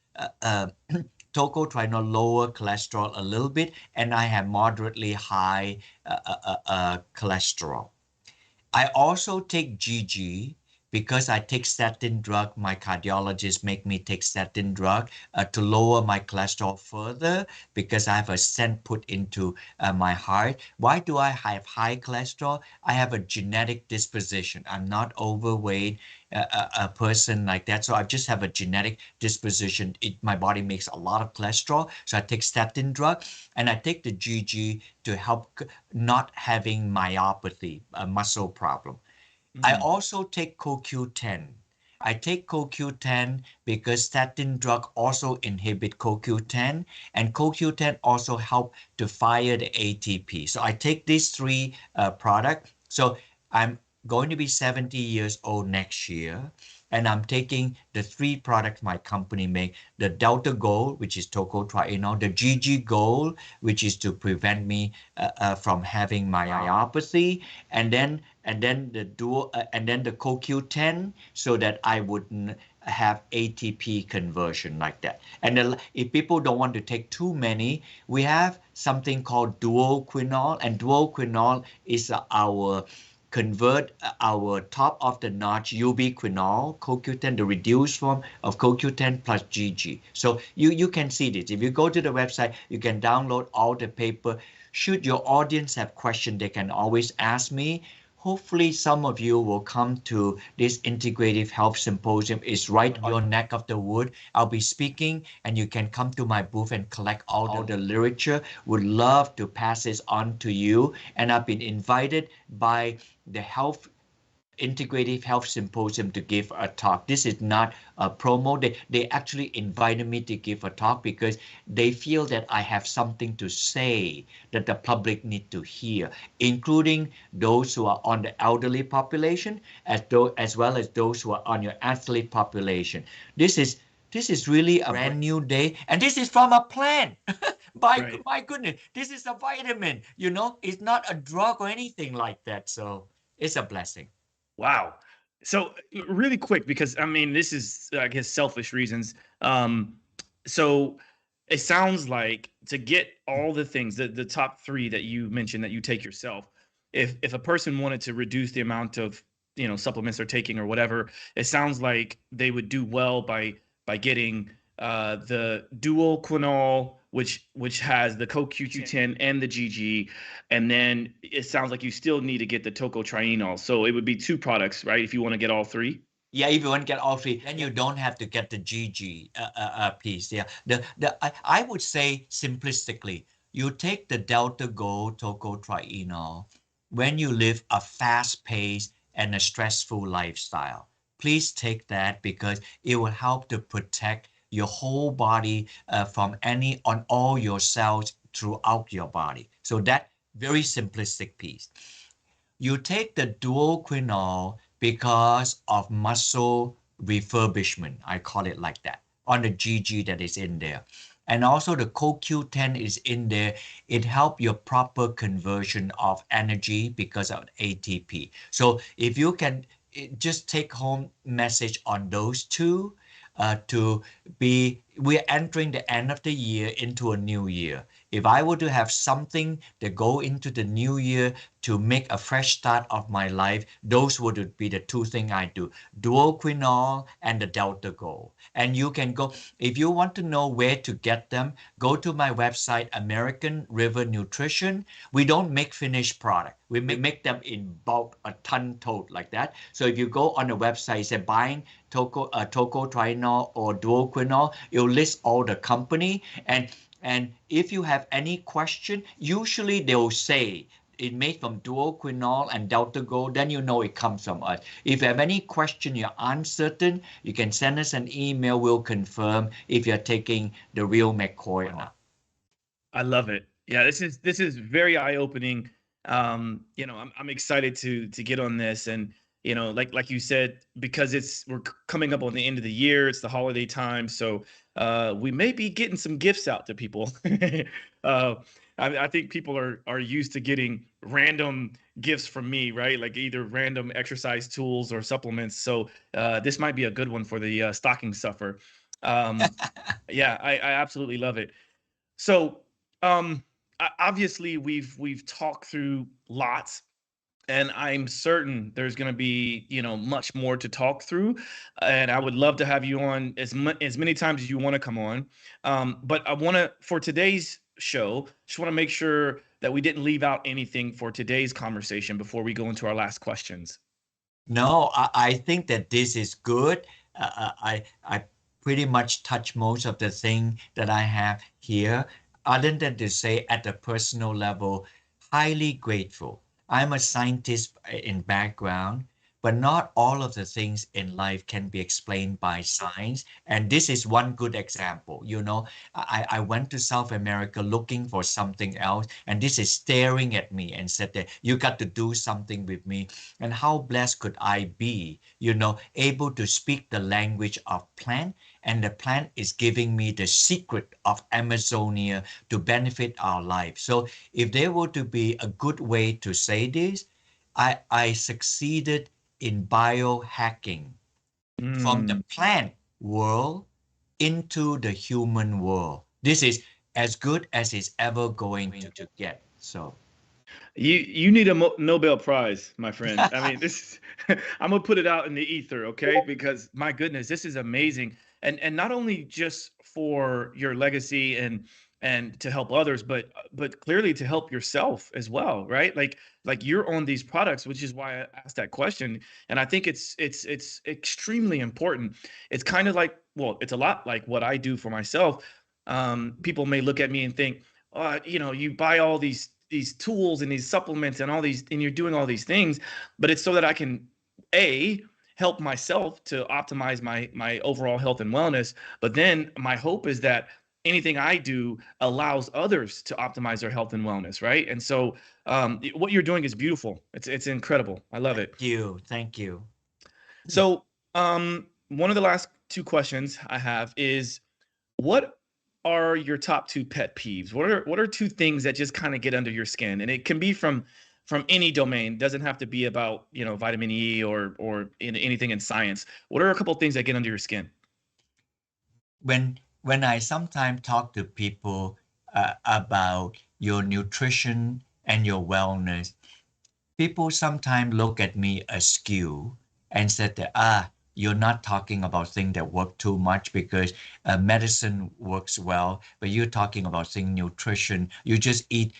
tocotrienol lower cholesterol a little bit, and I have moderately high cholesterol. I also take GG because I take statin drug. My cardiologist make me take statin drug to lower my cholesterol further because I have a stent put into my heart. Why do I have high cholesterol? I have a genetic disposition. I'm not overweight, a person like that. So I just have a genetic disposition. My body makes a lot of cholesterol. So I take statin drug and I take the GG to help not having myopathy, a muscle problem. I Mhm. also take CoQ10. I take CoQ10 because statin drug also inhibit CoQ10 and CoQ10 also help to fire the ATP. So I take these three products. So I'm going to be 70 years old next year and I'm taking the three products my company make, the Delta Gold, which is tocotrienol, the GG Gold, which is to prevent me from having myopathy, and then the dual and then the CoQ10 so that I wouldn't have ATP conversion like that. And then if people don't want to take too many, we have something called dual quinol, and dual quinol is our convert our top of the notch ubiquinol CoQ10, the reduced form of CoQ10 plus GG. So you can see this. If you go to the website, you can download all the paper. Should your audience have questions, they can always ask me. Hopefully, some of you will come to this integrative health symposium. It's right on your neck of the wood. I'll be speaking, and you can come to my booth and collect all the literature. Would love to pass this on to you. And I've been invited by the integrative health symposium to give a talk. This is not a promo. They actually invited me to give a talk because they feel that I have something to say that the public need to hear, including those who are on the elderly population as well as those who are on your athlete population. This is really a brand new day, and this is from a plant. by Right. my goodness, this is a vitamin. It's not a drug or anything like that. So it's a blessing. Wow. So really quick, because I mean, this is I guess selfish reasons. So it sounds like to get all the things, the top three that you mentioned that you take yourself, if a person wanted to reduce the amount of supplements they're taking or whatever, it sounds like they would do well by getting the dual quinol, which has the CoQ10 and the GG, and then it sounds like you still need to get the tocotrienol. So it would be two products, right? If you want to get all three. Yeah, if you want to get all three, then you don't have to get the GG piece. Yeah, I would say simplistically, you take the Delta Gold tocotrienol when you live a fast-paced and a stressful lifestyle. Please take that because it will help to protect your whole body from on all your cells throughout your body. So that very simplistic piece. You take the dual quinol because of muscle refurbishment. I call it like that on the GG that is in there. And also the CoQ10 is in there. It helps your proper conversion of energy because of ATP. So if you can just take home message on those two, we're entering the end of the year into a new year. If I were to have something that go into the new year to make a fresh start of my life, those would be the two things I do: dual quinol and the Delta Gold. And you can go, if you want to know where to get them, go to my website, American River Nutrition. We don't make finished product. We make them in bulk, a ton tote like that. So if you go on the website, say buying tocotrienol or dual quinol, it'll list all the company. And if you have any question, usually they'll say it made from dual quinol and Delta Gold, then you know it comes from us. If you have any question, you're uncertain, you can send us an email. We'll confirm if you're taking the real McCoy or not. I love it. Yeah, this is very eye opening. I'm excited to get on this, and like you said, because we're coming up on the end of the year, it's the holiday time, so we may be getting some gifts out to people. uh, I think people are used to getting random gifts from me, right? Like either random exercise tools or supplements. So this might be a good one for the stocking stuffer. Um, yeah, I absolutely love it. So, obviously, we've talked through lots, and I'm certain there's going to be, much more to talk through. And I would love to have you on as many times as you want to come on. But I want to, for today's show, just want to make sure that we didn't leave out anything for today's conversation before we go into our last questions. No, I think that this is good. I pretty much touch most of the thing that I have here, other than to say at the personal level, highly grateful. I'm a scientist in background, but not all of the things in life can be explained by science. And this is one good example. I went to South America looking for something else, and this is staring at me and said that you got to do something with me. And how blessed could I be, able to speak the language of plant, and the plant is giving me the secret of Amazonia to benefit our life. So if there were to be a good way to say this, I succeeded in biohacking from the Mm. plant world into the human world. This is as good as it's ever going to get. So You need a Nobel Prize, my friend. I mean, this I'm gonna put it out in the ether, okay? Because my goodness, this is amazing, and not only just for your legacy and to help others, but clearly to help yourself as well, right? Like you're on these products, which is why I asked that question, and I think it's extremely important. It's kind of like, well, it's a lot like what I do for myself. People may look at me and think, you buy all these tools and these supplements and all these, and you're doing all these things, but it's so that I can a help myself to optimize my overall health and wellness. But then my hope is that anything I do allows others to optimize their health and wellness, right? And so what you're doing is beautiful. It's incredible. I love thank it. you. Thank you. So one of the last two questions I have is, what are your top two pet peeves? What are two things that just kind of get under your skin? And it can be from any domain. Doesn't have to be about, vitamin E or anything in science. What are a couple of things that get under your skin? When I sometimes talk to people about your nutrition and your wellness, people sometimes look at me askew and said that you're not talking about things that work too much because medicine works well, but you're talking about things nutrition. You just eat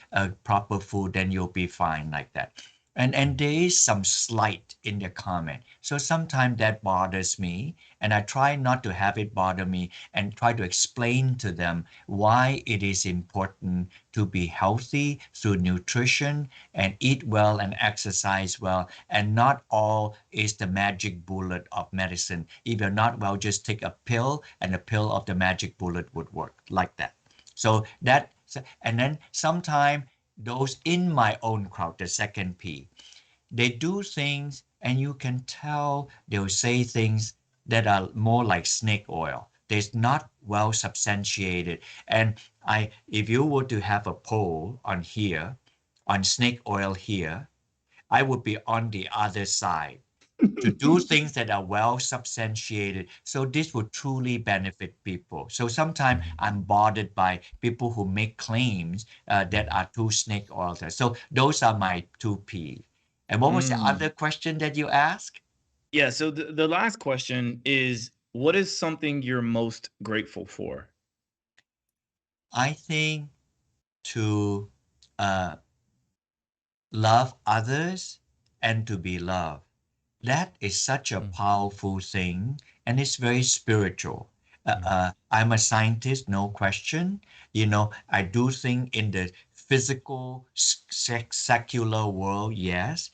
proper food, then you'll be fine like that. And there is some slight in the comment. So sometimes that bothers me, and I try not to have it bother me and try to explain to them why it is important to be healthy through nutrition and eat well and exercise well. And not all is the magic bullet of medicine. If you're not well, just take a pill, and the pill of the magic bullet would work like that. So and then sometimes those in my own crowd, the second P, they do things and you can tell they'll say things that are more like snake oil. There's not well substantiated. And if you were to have a poll on here, on snake oil here, I would be on the other side to do things that are well substantiated. So this would truly benefit people. So sometimes I'm bothered by people who make claims that are too snake oil. So those are my two P. And what was the Mm. other question that you asked? Yeah. So the last question is, what is something you're most grateful for? I think to uh, love others and to be loved. That is such a powerful thing, and it's very spiritual. I'm a scientist, no question. I do think in the physical, secular world, yes.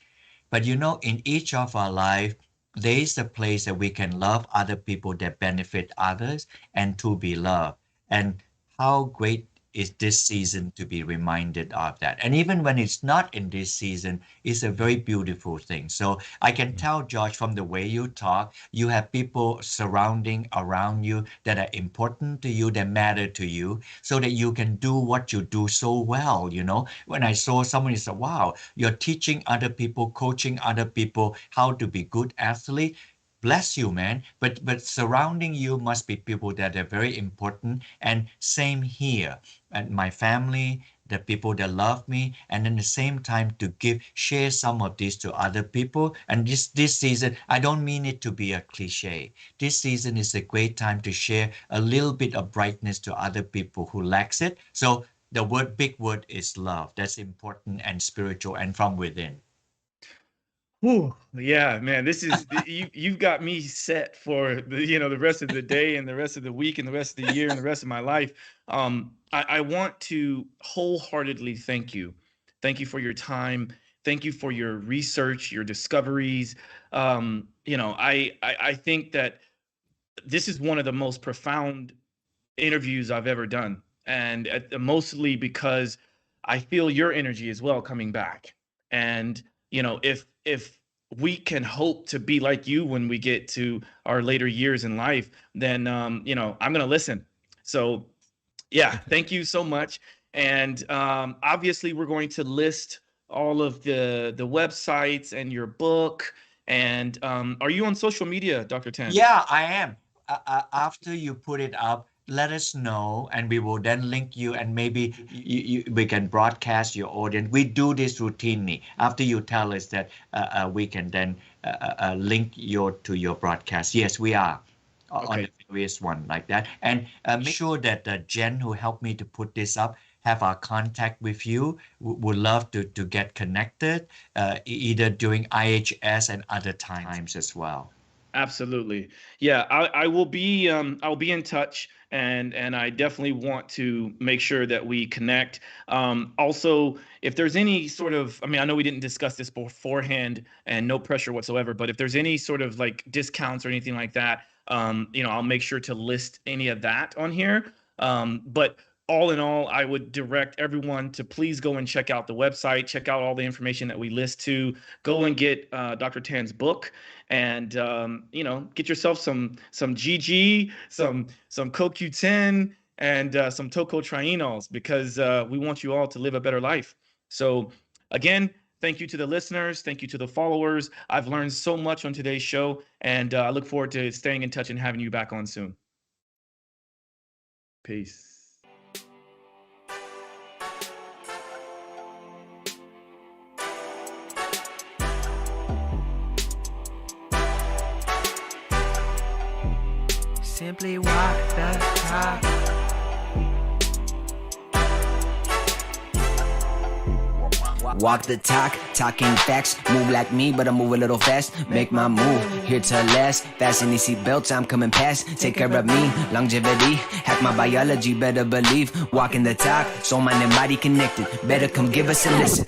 But in each of our life, there is a place that we can love other people that benefit others and to be loved. And how great is this season to be reminded of that? And even when it's not in this season, it's a very beautiful thing. So I can tell, George, from the way you talk, you have people surrounding around you that are important to you, that matter to you, so that you can do what you do so well. When I saw somebody say, wow, you're teaching other people, coaching other people how to be good athletes. Bless you, man. But surrounding you must be people that are very important. And same here. And my family, the people that love me, and at the same time to share some of this to other people. And this season, I don't mean it to be a cliche. This season is a great time to share a little bit of brightness to other people who lacks it. So the big word is love. That's important and spiritual and from within. Whew, yeah, man, this is you've got me set for the rest of the day and the rest of the week and the rest of the year and the rest of my life. I want to wholeheartedly thank you. Thank you for your time. Thank you for your research, your discoveries. I think that this is one of the most profound interviews I've ever done, and mostly because I feel your energy as well coming back. And if we can hope to be like you when we get to our later years in life, then I'm going to listen. So yeah, thank you so much. And obviously, we're going to list all of the websites and your book. And are you on social media, Dr. Tan? Yeah, I am. After you put it up, let us know, and we will then link you, and maybe we can broadcast your audience. We do this routinely. After you tell us that, we can then link to your broadcast. Yes, we are on the various one like that. And make sure that Jen, who helped me to put this up, have our contact with you. Would love to get connected, either during IHS and other times as well. Absolutely. Yeah, I will be I'll be in touch, and I definitely want to make sure that we connect. Also, if there's any sort of, I know we didn't discuss this beforehand and no pressure whatsoever, but if there's any sort of like discounts or anything like that, I'll make sure to list any of that on here. But all in all, I would direct everyone to please go and check out the website, check out all the information that we list to, go and get Dr. Tan's book, and get yourself some GG, some CoQ10, and some Tocotrienols, because we want you all to live a better life. So again, thank you to the listeners, thank you to the followers. I've learned so much on today's show, and I look forward to staying in touch and having you back on soon. Peace. Simply walk the talk. Walk the talk, talking facts. Move like me, but I move a little fast. Make my move, here to last. Fasten these seatbelts, I'm coming past. Take care of me, longevity. Hack my biology, better believe. Walking the talk, soul, mind, and body connected. Better come give us a listen.